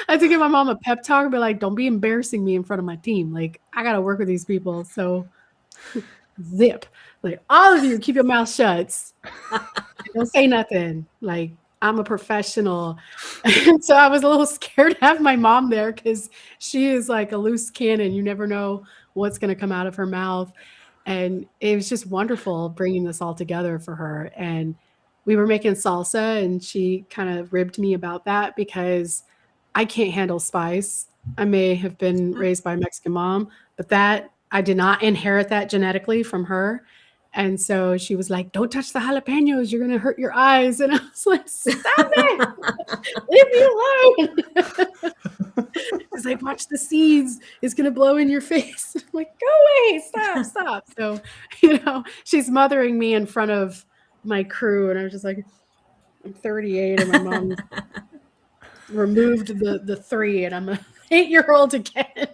I had to give my mom a pep talk and be like, don't be embarrassing me in front of my team. Like, I got to work with these people. So zip. Like, all of you keep your mouth shut. Don't say nothing. Like, I'm a professional. And so I was a little scared to have my mom there because she is like a loose cannon. You never know what's going to come out of her mouth. And it was just wonderful bringing this all together for her. And we were making salsa, and she kind of ribbed me about that because I can't handle spice. I may have been raised by a Mexican mom, but that I did not inherit that genetically from her. And so she was like, don't touch the jalapenos. You're going to hurt your eyes. And I was like, stop it. Leave me alone. It's like, watch the seeds. It's going to blow in your face. I'm like, go away. Stop. So, she's mothering me in front of my crew. And I was just like, I'm 38 and my mom removed the 3 and I'm an 8-year-old again.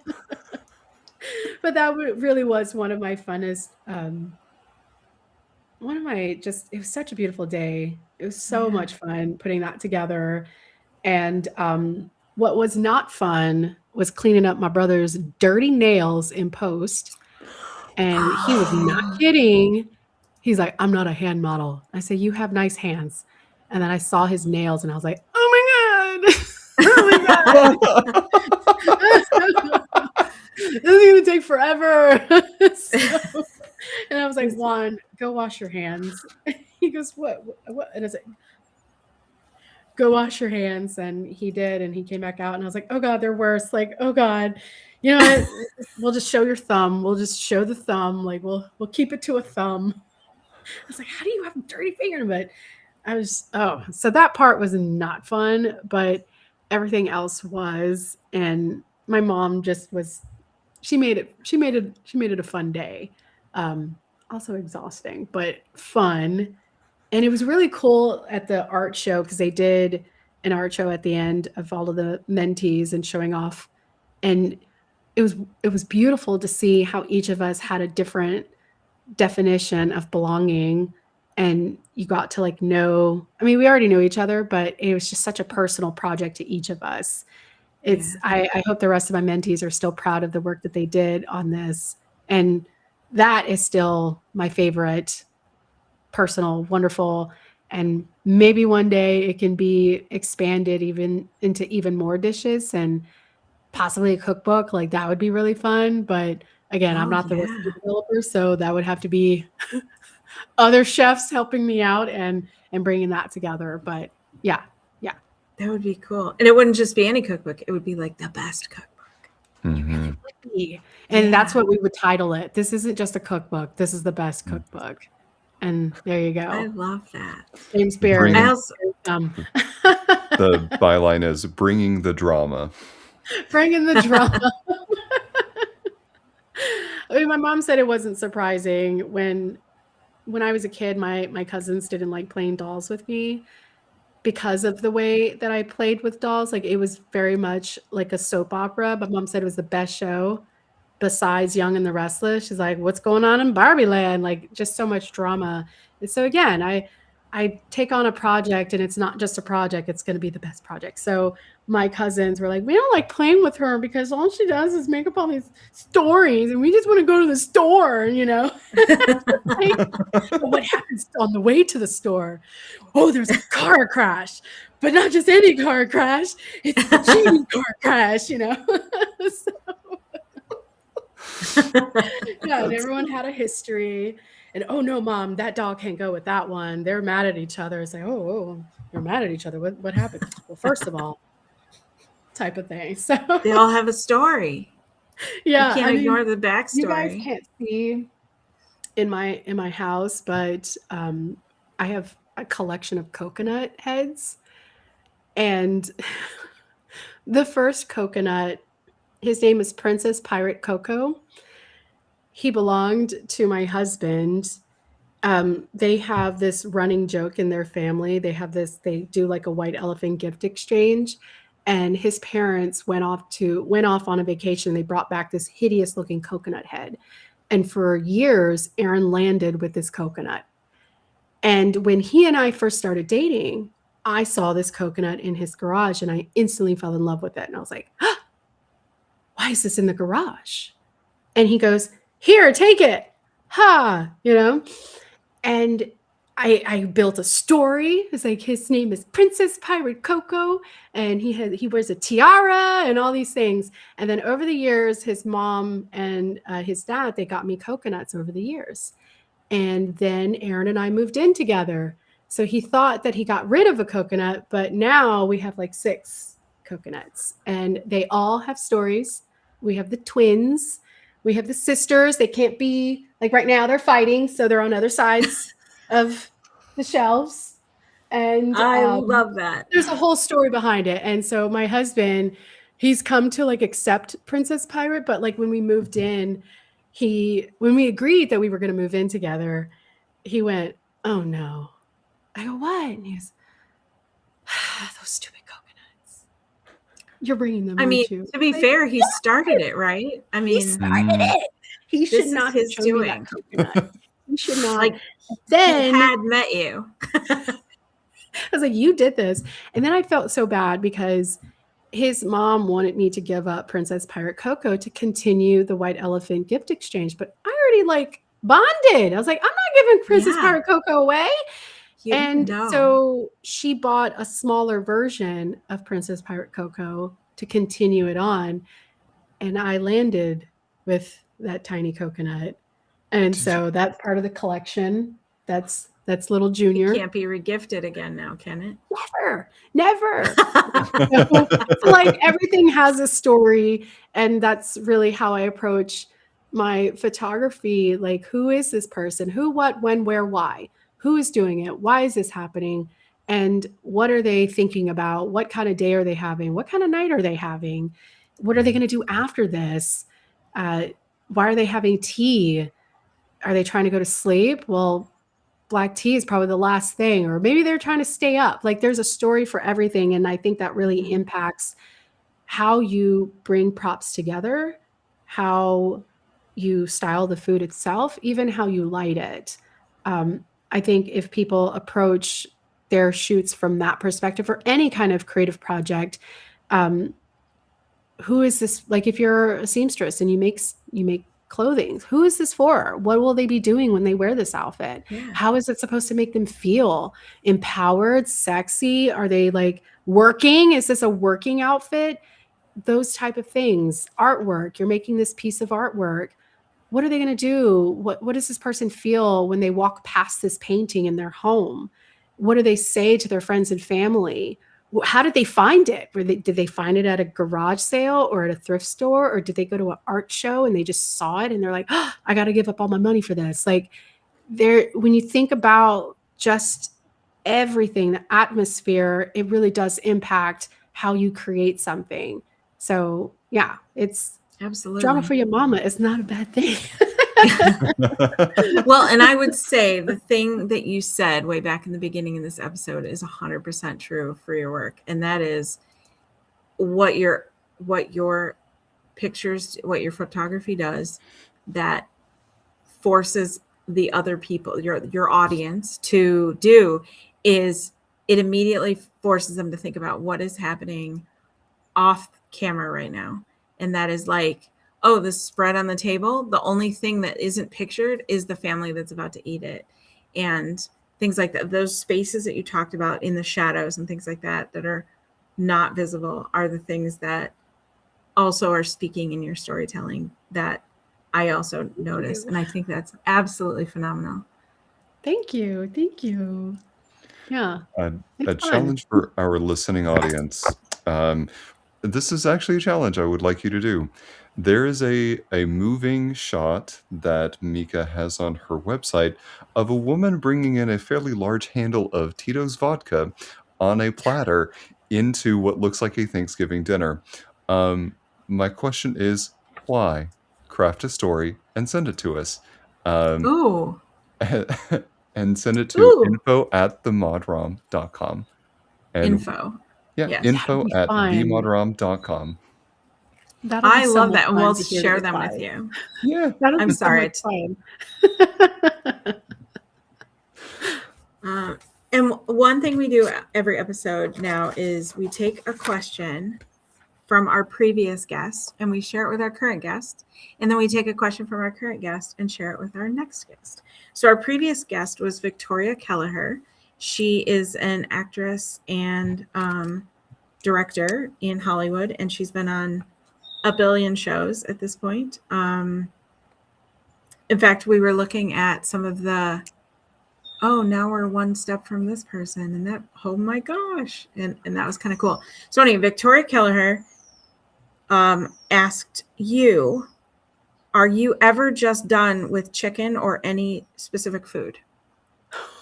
But that really was one of my funnest, it was such a beautiful day. It was so much fun putting that together. And what was not fun was cleaning up my brother's dirty nails in post. And he was not kidding. He's like, I'm not a hand model. I say, you have nice hands. And then I saw his nails and I was like, oh my God. Oh my God. This is going to take forever. And I was like, Juan, go wash your hands. He goes, what? And I was like, go wash your hands. And he did. And he came back out and I was like, oh God, they're worse. Like, oh God, we'll just show your thumb. We'll just show the thumb. Like we'll keep it to a thumb. I was like, how do you have a dirty finger? But so that part was not fun, but everything else was. And my mom just she made it a fun day. Also exhausting, but fun. And it was really cool at the art show because they did an art show at the end of all of the mentees and showing off. And it was beautiful to see how each of us had a different definition of belonging. And you got to like know, I mean, we already know each other, but it was just such a personal project to each of us. I hope the rest of my mentees are still proud of the work that they did on this. And that is still my favorite, personal, wonderful. And maybe one day it can be expanded even into even more dishes and possibly a cookbook. Like that would be really fun. But again, I'm Oh not the yeah, recipe developer, so that would have to be other chefs helping me out and bringing that together. But yeah, yeah. that would be cool. And it wouldn't just be any cookbook; it would be like the best cookbook. It really Mhm. would be. And that's Yeah, what we would title it. This isn't just a cookbook. This is the best cookbook. And there you I go. love that. Same spirit. I Bringing also the byline is bringing the drama. Bring in the drama. I mean, my mom said it wasn't surprising when I was a kid, my cousins didn't like playing dolls with me because of the way that I played with dolls. Like it was very much like a soap opera. But mom said it was the best show besides Young and the Restless. She's like, "What's going on in Barbie Land?" Like just so much drama. And so again, I take on a project and it's not just a project, it's going to be the best project. So my cousins were like, "We don't like playing with her because all she does is make up all these stories and we just want to go to the store, you know?" Like, but what happens on the way to the store? Oh, there's a car crash, but not just any car crash. It's the Genie car crash, you know? So, yeah, and everyone had a history. And oh no, mom, that dog can't go with that one. They're mad at each other. It's like, oh, you're mad at each other. What happened? Well, first of all, type of thing. So they all have a story. You yeah, can't I mean, ignore the you guys backstory. can't see in my house, but I have a collection of coconut heads. And the first coconut, his name is Princess Pirate Coco. He belonged to my husband. They have this running joke in their family. They do like a white elephant gift exchange. And his parents went off on a vacation. They brought back this hideous looking coconut head. And for years, Aaron landed with this coconut. And when he and I first started dating, I saw this coconut in his garage and I instantly fell in love with it. And I was like, "Ah, why is this in the garage?" And he goes, "Here, take it." Ha, you know? And I built a story. It's like his name is Princess Pirate Coco, and he wears a tiara and all these things. And then over the years, his mom and his dad, they got me coconuts over the years. And then Aaron and I moved in together. So he thought that he got rid of a coconut, but now we have like 6 coconuts and they all have stories. We have the twins, we have the sisters. They can't be like right now, they're fighting. So they're on other sides of the shelves. And I love that. there's a whole story behind it. And so my husband, he's come to like accept Princess Pirate, but like when we moved in, when we agreed that we were going to move in together, he went, "Oh no." I go, "What?" And he goes, "Those stupid coconuts. You're bringing them, I mean, aren't you?" to be Like, fair, he started it, right? I he mean, started Mm. it. He should this is not have his shown me that doing. coconut. He should not. Like he Then had met you. I was like, "You did this." And then I felt so bad because his mom wanted me to give up Princess Pirate Coco to continue the White Elephant gift exchange, but I already like bonded. I was like, "I'm not giving Princess Yeah. Pirate Coco away." And No. so she bought a smaller version of Princess Pirate Coco to continue it on. And I landed with that tiny coconut. And Did you so that's part of the collection. That's little It Junior. can't be regifted again now, can it? Never. So, like everything has a story, and that's really how I approach my photography. Like, who is this person? Who, what, when, where, why? Who is doing it? Why is this happening? And what are they thinking about? What kind of day are they having? What kind of night are they having? What are they going to do after this? Why are they having tea? Are they trying to go to sleep? Well, black tea is probably the last thing, or maybe they're trying to stay up. Like there's a story for everything. And I think that really impacts how you bring props together, how you style the food itself, even how you light it. I think if people approach their shoots from that perspective or any kind of creative project, who is this? Like if you're a seamstress and you make clothing. Who is this for? What will they be doing when they wear this outfit? Yeah. How is it supposed to make them feel empowered, sexy? Are they like working? Is this a working outfit? Those type of things. Artwork. You're making this piece of artwork. What are they going to do? What does this person feel when they walk past this painting in their home? What do they say to their friends and family? How did they find it? Did they find it at a garage sale or at a thrift store, or did they go to an art show and they just saw it and they're like, oh, I got to give up all my money for this? Like, when you think about just everything, the atmosphere, it really does impact how you create something. So yeah, it's drama Absolutely. for your mama is not a bad thing. Well, and I would say the thing that you said way back in the beginning of this episode is 100% true for your work. And that is what your pictures, what your photography does, that forces the other people, your audience, to do is it immediately forces them to think about what is happening off camera right now. And that is like, oh, this spread on the table, the only thing that isn't pictured is the family that's about to eat it. And things like that. Those spaces that you talked about in the shadows and things like that that are not visible are the things that also are speaking in your storytelling that I also notice. And I think that's absolutely phenomenal. Thank you. Thank you. Yeah. A It's fun. challenge for our listening audience. This is actually a challenge I would like you to do. There is a moving shot that Mica has on her website of a woman bringing in a fairly large handle of Tito's vodka on a platter into what looks like a Thanksgiving dinner. My question is, why? Craft a story and send it to us. Ooh. And send it to Ooh. info@themodrom.com. And Info. yeah, Yes. info@themodrom.com. That'll be I love somewhat that. And fun we'll to hear share the them with reply. you. Yeah. That'll I'm be sorry. somewhat fun. And one thing we do every episode now is we take a question from our previous guest and we share it with our current guest. And then we take a question from our current guest and share it with our next guest. So our previous guest was Victoria Kelleher. She is an actress and director in Hollywood, and she's been on a billion shows at this point. In fact, we were looking at some of the, oh, now we're one step from this person, and that, oh my gosh, and that was kind of cool. So anyway, Victoria Kelleher asked you, are you ever just done with chicken or any specific food?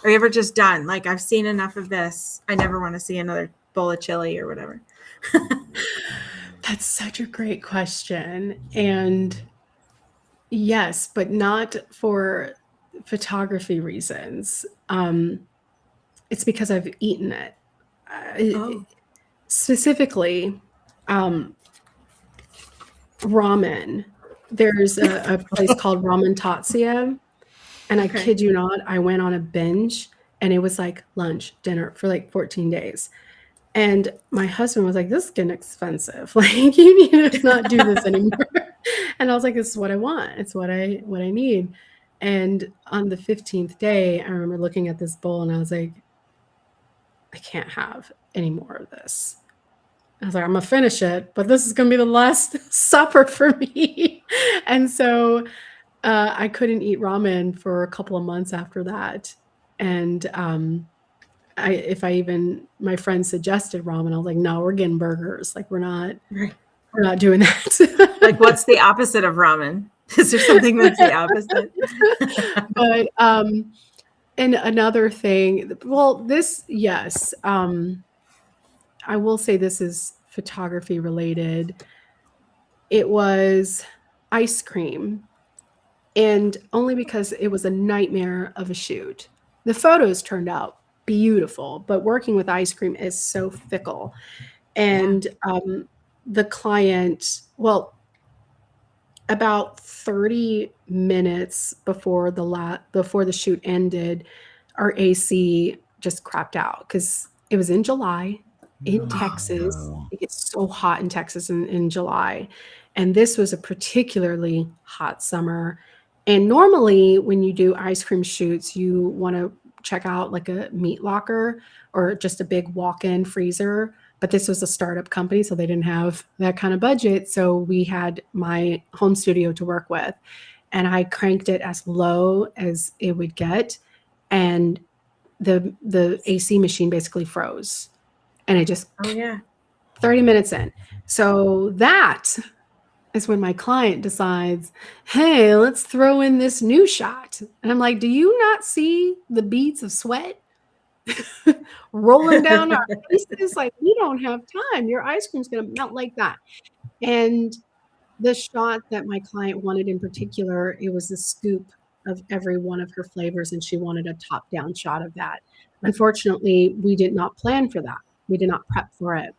Are you ever just done? Like, I've seen enough of this. I never want to see another bowl of chili or whatever. That's such a great question. And yes, but not for photography reasons. It's because I've eaten it. Specifically, ramen. There's a place called Ramen Tatsuya, and I kid you not, I went on a binge, and it was like lunch, dinner for like 14 days. And my husband was like, this is getting expensive. Like, you need to not do this anymore. And I was like, this is what I want. It's what I need. And on the 15th day, I remember looking at this bowl and I was like, I can't have any more of this. I was like, I'm going to finish it, but this is going to be the last supper for me. And so I couldn't eat ramen for a couple of months after that. And my friend suggested ramen, I was like, no, we're getting burgers. Like, we're not doing that. Like, what's the opposite of ramen? Is there something that's the opposite? But and another thing, well, this, yes, I will say this is photography related. It was ice cream, and only because it was a nightmare of a shoot. The photos turned out beautiful, but working with ice cream is so fickle. And the client, well, about 30 minutes before the shoot ended, our AC just crapped out because it was in July in Texas. No. It gets so hot in Texas in July. And this was a particularly hot summer. And normally when you do ice cream shoots, you want to check out like a meat locker or just a big walk-in freezer. But this was a startup company, so they didn't have that kind of budget. So we had my home studio to work with. And I cranked it as low as it would get. And the AC machine basically froze. And it just Oh yeah. 30 minutes in. So that is when my client decides, hey, let's throw in this new shot. And I'm like, do you not see the beads of sweat rolling down our faces? Like, we don't have time. Your ice cream's going to melt like that. And the shot that my client wanted in particular, it was a scoop of every one of her flavors, and she wanted a top-down shot of that. Unfortunately, we did not plan for that. We did not prep for it.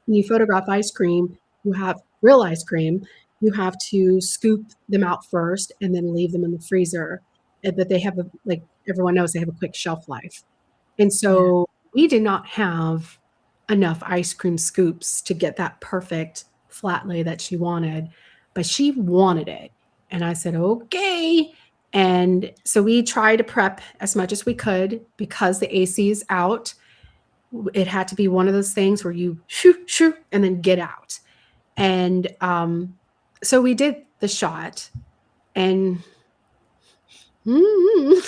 When you photograph ice cream, you have real ice cream, you have to scoop them out first and then leave them in the freezer. But they have, like everyone knows, they have a quick shelf life. And so we did not have enough ice cream scoops to get that perfect flat lay that she wanted, but she wanted it. And I said, okay. And so we tried to prep as much as we could because the AC is out. It had to be one of those things where you shoo, and then get out. And so we did the shot, and it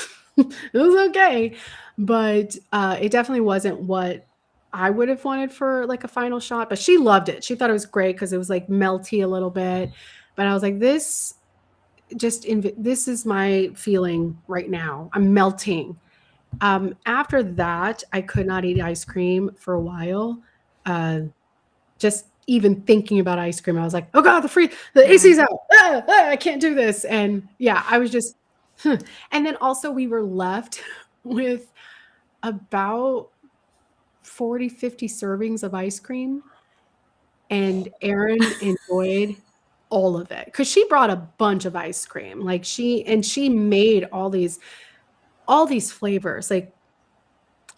was okay. But it definitely wasn't what I would have wanted for like a final shot. But she loved it. She thought it was great because it was like melty a little bit. But I was like, this is my feeling right now. I'm melting. After that, I could not eat ice cream for a while. Just even thinking about ice cream, I was like, oh God, the AC's out. I can't do this. And yeah, I was just, and then also we were left with about 40, 50 servings of ice cream. And Erin enjoyed all of it because she brought a bunch of ice cream. Like she made all these flavors. Like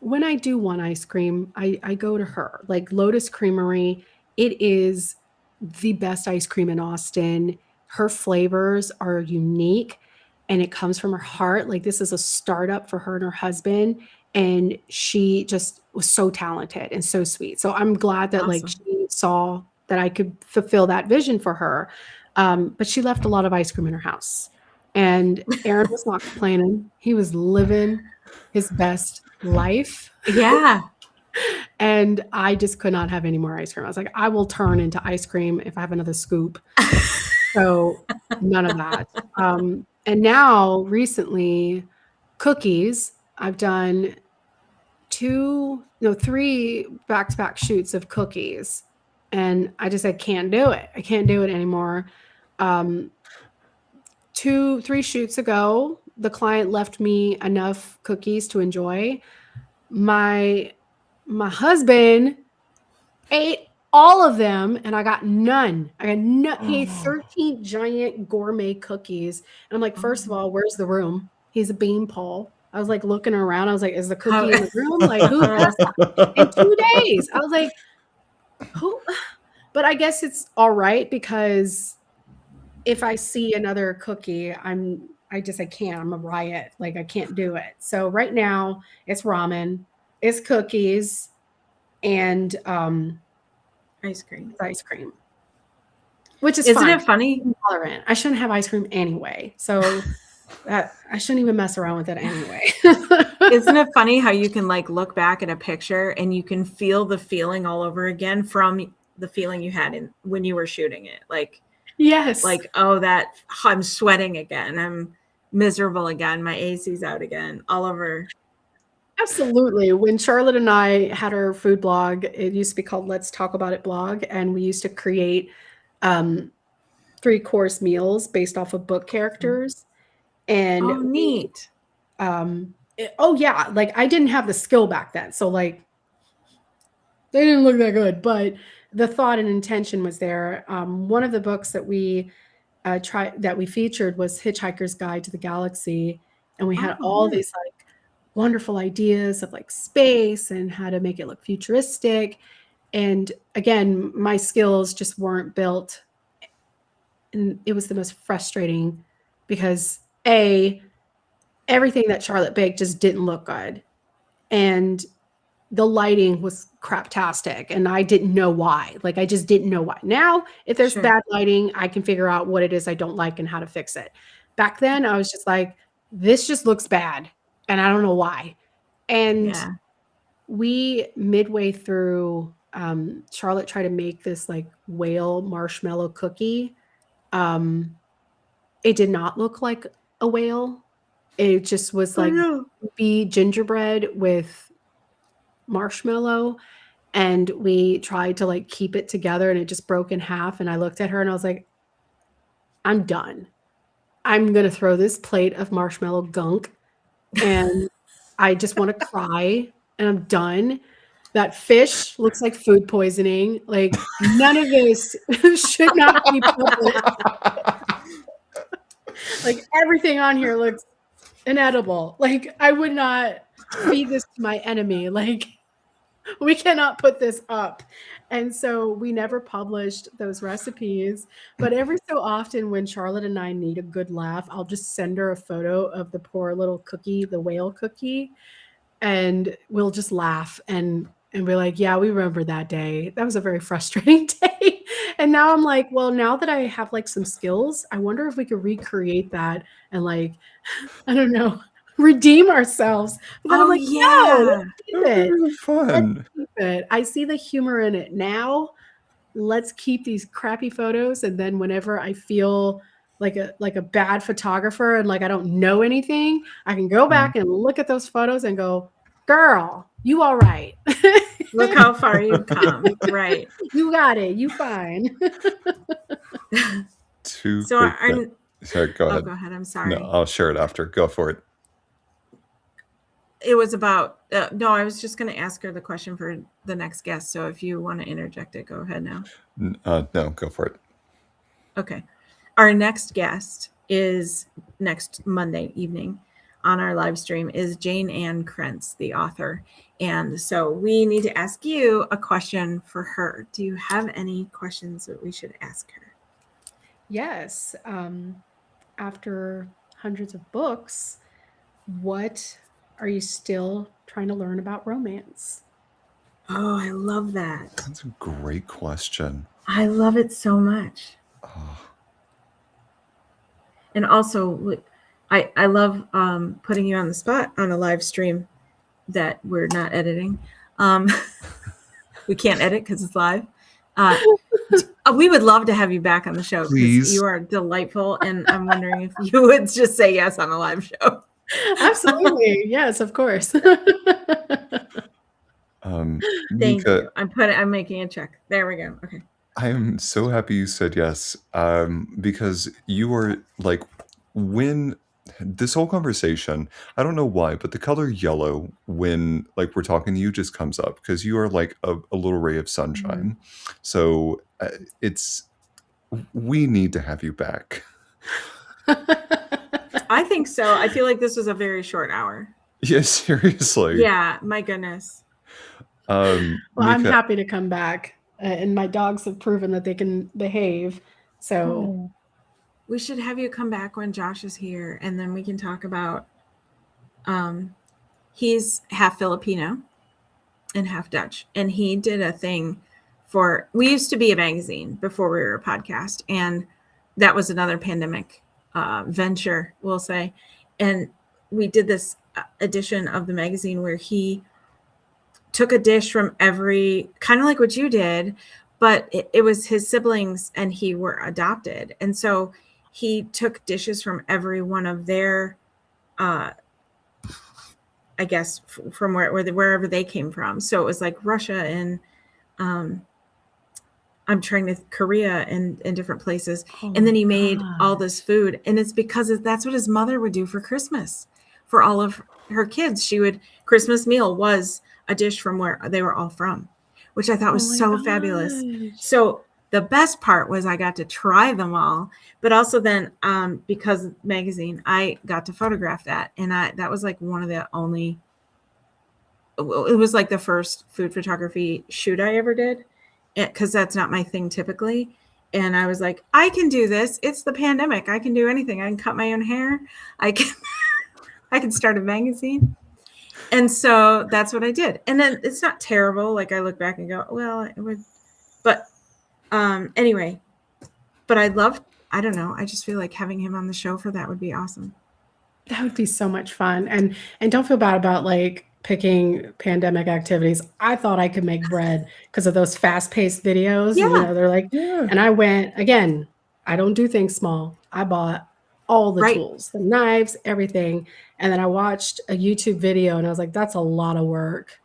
when I do want ice cream, I go to her. Like Lotus Creamery, it is the best ice cream in Austin. Her flavors are unique and it comes from her heart. Like this is a startup for her and her husband. And she just was so talented and so sweet. So I'm glad that like she saw that I could fulfill that vision for her. But she left a lot of ice cream in her house. And Aaron was not complaining. He was living his best life. Yeah. And I just could not have any more ice cream. I was like, I will turn into ice cream if I have another scoop. So none of that. And now recently, cookies. I've done 3 back-to-back shoots of cookies. And I can't do it. I can't do it anymore. 2-3 shoots ago, the client left me enough cookies to enjoy. My husband ate all of them and I got none. He ate 13 giant gourmet cookies. And I'm like, first of all, where's the room? He's a beanpole. I was like looking around. I was like, is the cookie in the room? Like, who does that? In 2 days. I was like, who? But I guess it's all right because if I see another cookie, I can't. I'm a riot. Like I can't do it. So right now it's ramen, it's cookies, and ice cream. Which is Isn't fine. it funny? I'm intolerant. I shouldn't have ice cream anyway. So I shouldn't even mess around with it anyway. Isn't it funny how you can like look back at a picture and you can feel the feeling all over again from the feeling you had when you were shooting it? Like, yes. Like, oh, I'm sweating again. I'm miserable again. My AC's out again, all over. Absolutely. When Charlotte and I had our food blog, it used to be called Let's Talk About It blog. And we used to create 3-course meals based off of book characters. And neat. Yeah. Like I didn't have the skill back then. So like they didn't look that good, but the thought and intention was there. One of the books that we featured was Hitchhiker's Guide to the Galaxy. And we had all these like wonderful ideas of like space and how to make it look futuristic. And again, my skills just weren't built And it was the most frustrating because everything that Charlotte baked just didn't look good. And the lighting was craptastic and I didn't know why. Like, I just didn't know why. Now, if there's Sure. bad lighting, I can figure out what it is I don't like and how to fix it. Back then, I was just like, this just looks bad and I don't know why. And Yeah. we midway through, Charlotte tried to make this like whale marshmallow cookie. It did not look like a whale. It just was Oh like no. gingerbread with marshmallow. And we tried to like keep it together and it just broke in half. And I looked at her and I was like, I'm done. I'm going to throw this plate of marshmallow gunk and I just want to cry and I'm done. That fish looks like food poisoning. Like, none of this should not be published. Like, everything on here looks inedible. Like, I would not feed this to my enemy. Like, we cannot put this up. And so we never published those recipes. But every so often, when Charlotte and I need a good laugh, I'll just send her a photo of the poor little cookie, the whale cookie, and we'll just laugh and be like, yeah, we remember that day. That was a very frustrating day. And now I'm like, well, now that I have like some skills, I wonder if we could recreate that and like, I don't know, redeem ourselves. But then I'm Oh like, no, yeah. let's keep That would be it. really Let's fun. keep it. I see the humor in it now. Let's keep these crappy photos. And then whenever I feel like a bad photographer and like I don't know anything, I can go back and look at those photos and go, girl, you all right. Look how far you've come. Right. You got it. You fine. Two So quick our things. Sorry, go oh, ahead. go ahead. I'm No, sorry. I'll share it after. Go for it. It was about no, I was just going to ask her the question for the next guest. So if you want to interject it, go ahead now. No, go for it. Okay. Our next guest is next Monday evening on our live stream is Jane Ann Krentz, the author. And so we need to ask you a question for her. Do you have any questions that we should ask her? Yes. After hundreds of books, what are you still trying to learn about romance? Oh, I love that. That's a great question. I love it so much. Oh, And also, I love putting you on the spot on a live stream that we're not editing. We can't edit because it's live. We would love to have you back on the show Please. because you are delightful. And I'm wondering if you would just say yes on a live show. Absolutely. Yes, of course. Thank Mica, you. I'm making a check. There we go. Okay. I am so happy you said yes, because you are like, when this whole conversation, I don't know why, but the color yellow when like we're talking to you just comes up because you are like a little ray of sunshine. So we need to have you back. I think so. I feel like this was a very short hour. Yeah, seriously. Yeah, my goodness. Well, I'm Mica, happy to come back. And my dogs have proven that they can behave. So We should have you come back when Josh is here, and then we can talk about. He's half Filipino and half Dutch, and he did a thing for. We used to be a magazine before we were a podcast, and that was another pandemic venture, we'll say. And we did this edition of the magazine where he took a dish from every, kind of like what you did, but it was his siblings and he were adopted. And so he took dishes from every one of their, I guess, from wherever they came from. So it was like Russia and I'm trying to Korea and different places. And then he made all this food. And it's because that's what his mother would do for Christmas. For all of her kids, Christmas meal was a dish from where they were all from, which I thought was so fabulous. So the best part was I got to try them all, but also then because magazine, I got to photograph that. And that was like one of the only, it was like the first food photography shoot I ever did, because that's not my thing typically. And I was like, I can do this. It's the pandemic. I can do anything. I can cut my own hair. I can I can start a magazine. And so that's what I did. And then it's not terrible. Like I look back and go, well, it would, but anyway, but I don't know. I just feel like having him on the show for that would be awesome. That would be so much fun. And don't feel bad about like picking pandemic activities. I thought I could make bread because of those fast-paced videos. Yeah. You know, they're like, Yeah. and I went again, I don't do things small. I bought all the Right. tools, the knives, everything. And then I watched a YouTube video and I was like, that's a lot of work.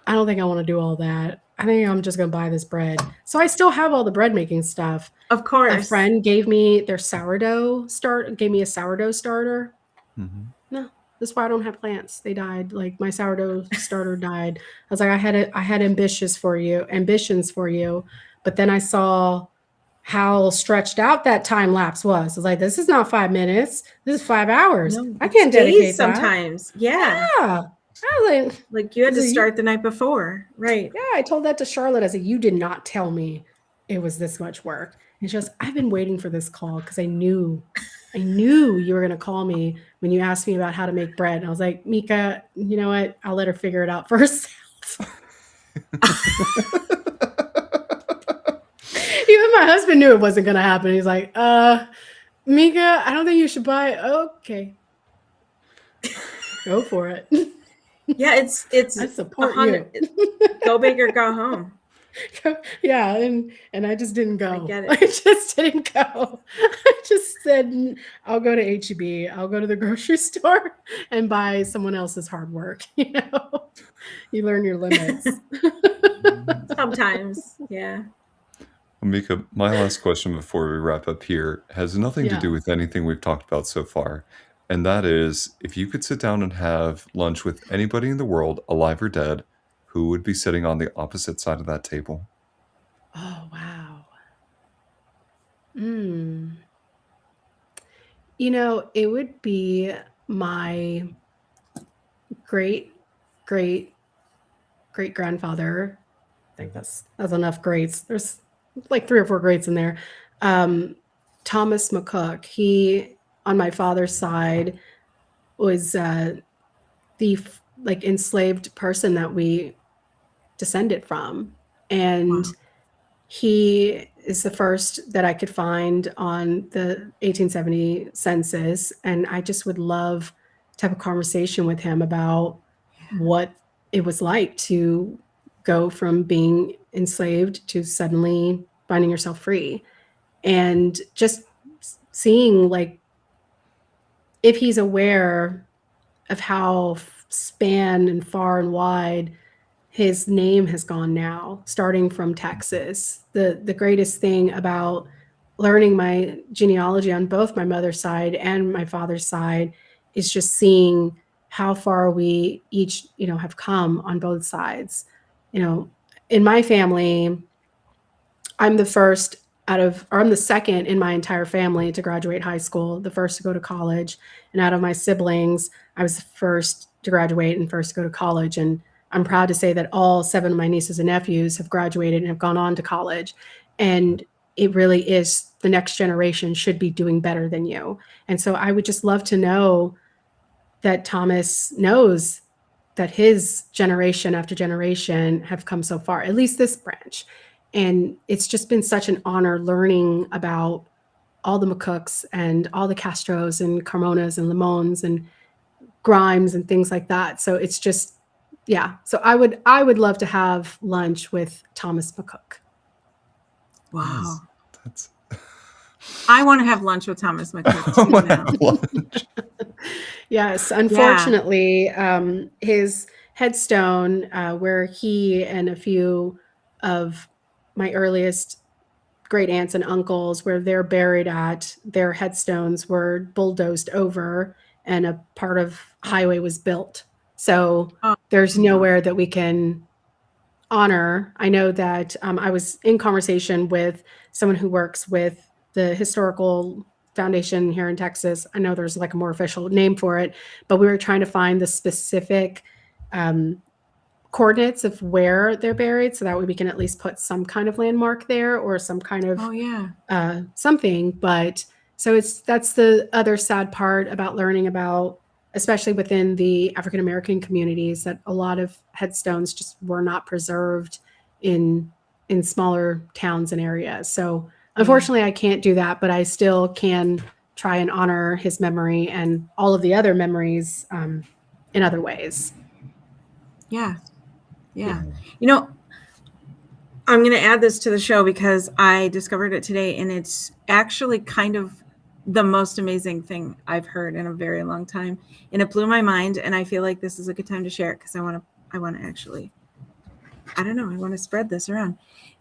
I don't think I want to do all that. I think I'm just going to buy this bread. So I still have all the bread making stuff. Of A course. friend gave me a sourdough starter. Mhm. No, that's why I don't have plants. They died. Like my sourdough starter died. I was like, I had ambitions for you, but then I saw how stretched out that time lapse was. I was like, this is not 5 minutes. This is 5 hours. No, I it's can't days dedicate that. sometimes. Yeah. Yeah. I was Like you had to So you- start the night before. Right. yeah, I told that to Charlotte. I said, you did not tell me it was this much work. And she goes, I've been waiting for this call because I knew you were going to call me when you asked me about how to make bread. And I was like, Mica, you know what? I'll let her figure it out for herself. Even my husband knew it wasn't going to happen. He's like, Mica, I don't think you should buy it. Okay. Go for it. Yeah, it's I support you. Go big or go home. Yeah, and I just didn't go. I get it. I just didn't go. I just said, I'll go to H-E-B. I'll go to the grocery store and buy someone else's hard work. You know, you learn your limits. Sometimes. Yeah. Well, Mica, my last question before we wrap up here has nothing to Yeah. do with anything we've talked about so far. And that is, if you could sit down and have lunch with anybody in the world, alive or dead, who would be sitting on the opposite side of that table? Oh, wow. You know, it would be my great, great, great grandfather. I think that's enough greats. There's like 3 or 4 greats in there. Thomas McCook. He, on my father's side, was the like enslaved person that we descended from, and Wow. he is the first that I could find on the 1870 census, and I just would love to have a conversation with him about what it was like to go from being enslaved to suddenly finding yourself free, and just seeing like if he's aware of how span and far and wide his name has gone now, starting from Texas. The greatest thing about learning my genealogy on both my mother's side and my father's side is just seeing how far we each, you know, have come on both sides. You know, in my family, I'm the first I'm the second in my entire family to graduate high school, the first to go to college. And out of my siblings, I was the first to graduate and first to go to college. And I'm proud to say that all 7 of my nieces and nephews have graduated and have gone on to college. And it really is, the next generation should be doing better than you. And so I would just love to know that Thomas knows that his generation after generation have come so far, at least this branch. And it's just been such an honor learning about all the McCooks and all the Castros and Carmonas and Limons and Grimes and things like that. So it's just, yeah. So I would love to have lunch with Thomas McCook. Wow. That's I want to have lunch with Thomas McCook I too want to now. have lunch. Yes, unfortunately, his headstone, where he and a few of my earliest great aunts and uncles, where they're buried at, their headstones were bulldozed over and a part of highway was built. So Oh. there's nowhere that we can honor. I know that I was in conversation with someone who works with the historical foundation here in Texas. I know there's like a more official name for it, but we were trying to find the specific coordinates of where they're buried, so that way we can at least put some kind of landmark there or some kind of Oh yeah. something. But so that's the other sad part about learning about, especially within the African American communities, that a lot of headstones just were not preserved in smaller towns and areas. So unfortunately, I can't do that, but I still can try and honor his memory and all of the other memories in other ways. Yeah. Yeah. You know, I'm going to add this to the show because I discovered it today, and it's actually kind of the most amazing thing I've heard in a very long time, and it blew my mind. And I feel like this is a good time to share it because I want to actually, I don't know, I want to spread this around.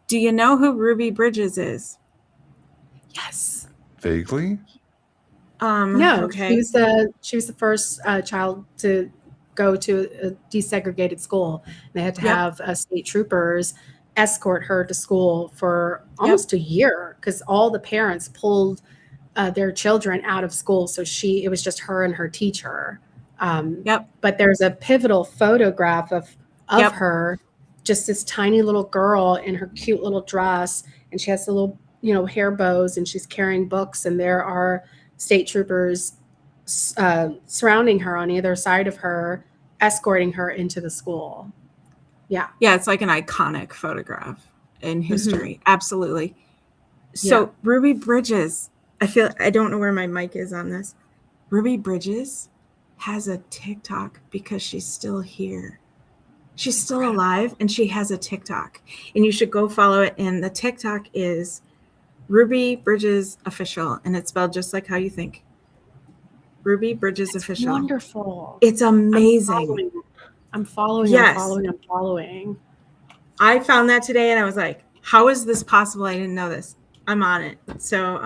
Do you know who Ruby Bridges is? Yes. Vaguely? No, Okay. she was the first child to go to a desegregated school. They had to have state troopers escort her to school for almost a year because all the parents pulled their children out of school. So it was just her and her teacher. But there's a pivotal photograph of her, just this tiny little girl in her cute little dress, and she has the little, hair bows, and she's carrying books, and there are state troopers surrounding her on either side of her, escorting her into the school. Yeah, it's like an iconic photograph in history. Absolutely. So Ruby Bridges, I don't know where my mic is on this. Ruby Bridges has a TikTok because she's still here. She's still alive, and she has a TikTok, and you should go follow it. And the TikTok is Ruby Bridges Official, and it's spelled just like how you think. Ruby Bridges Official. Wonderful. It's amazing. I'm following. I found that today, and I was like, how is this possible? I didn't know this. I'm on it. So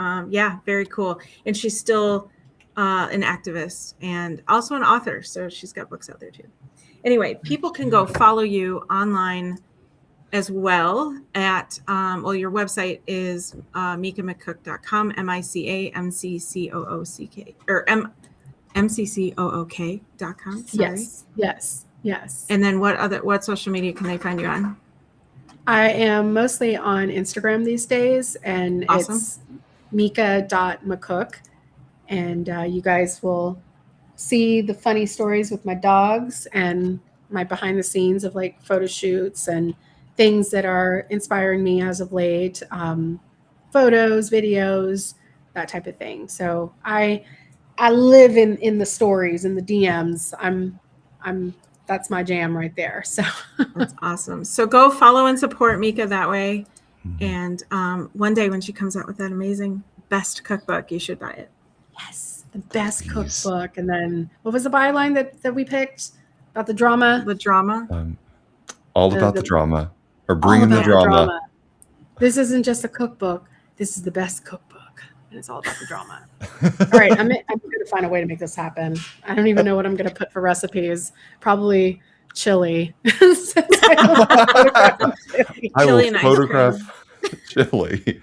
very cool. And she's still an activist and also an author. So she's got books out there too. Anyway, people can go follow you online as well at, your website is micamccook.com, MICAMCCOOCK, or MCCOOK.com. Sorry. Yes. And then what social media can they find you on? I am mostly on Instagram these days, and it's mica.mccook. And you guys will see the funny stories with my dogs and my behind the scenes of like photo shoots and things that are inspiring me as of late, photos, videos, that type of thing. So I live in the stories and the DMs. That's my jam right there. So that's awesome. So go follow and support Mica that way. And one day when she comes out with that amazing best cookbook, you should buy it. Yes, the best cookbook. And then what was the byline that we picked about the drama? The drama. All about the drama, or bringing the drama. This isn't just a cookbook. This is the best cookbook. And it's all about the drama. All right, I'm going to find a way to make this happen. I don't even know what I'm going to put for recipes. Probably chili. I will photograph chili.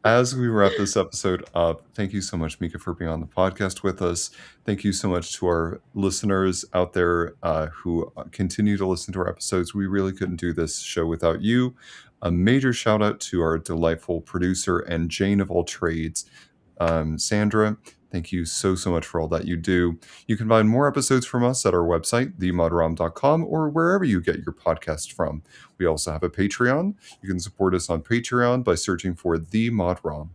As we wrap this episode up, thank you so much, Mica, for being on the podcast with us. Thank you so much to our listeners out there who continue to listen to our episodes. We really couldn't do this show without you. A major shout out to our delightful producer and Jane of all trades, Sandra. Thank you so much for all that you do. You can find more episodes from us at our website, themodrom.com, or wherever you get your podcast from. We also have a Patreon. You can support us on Patreon by searching for The Modrom.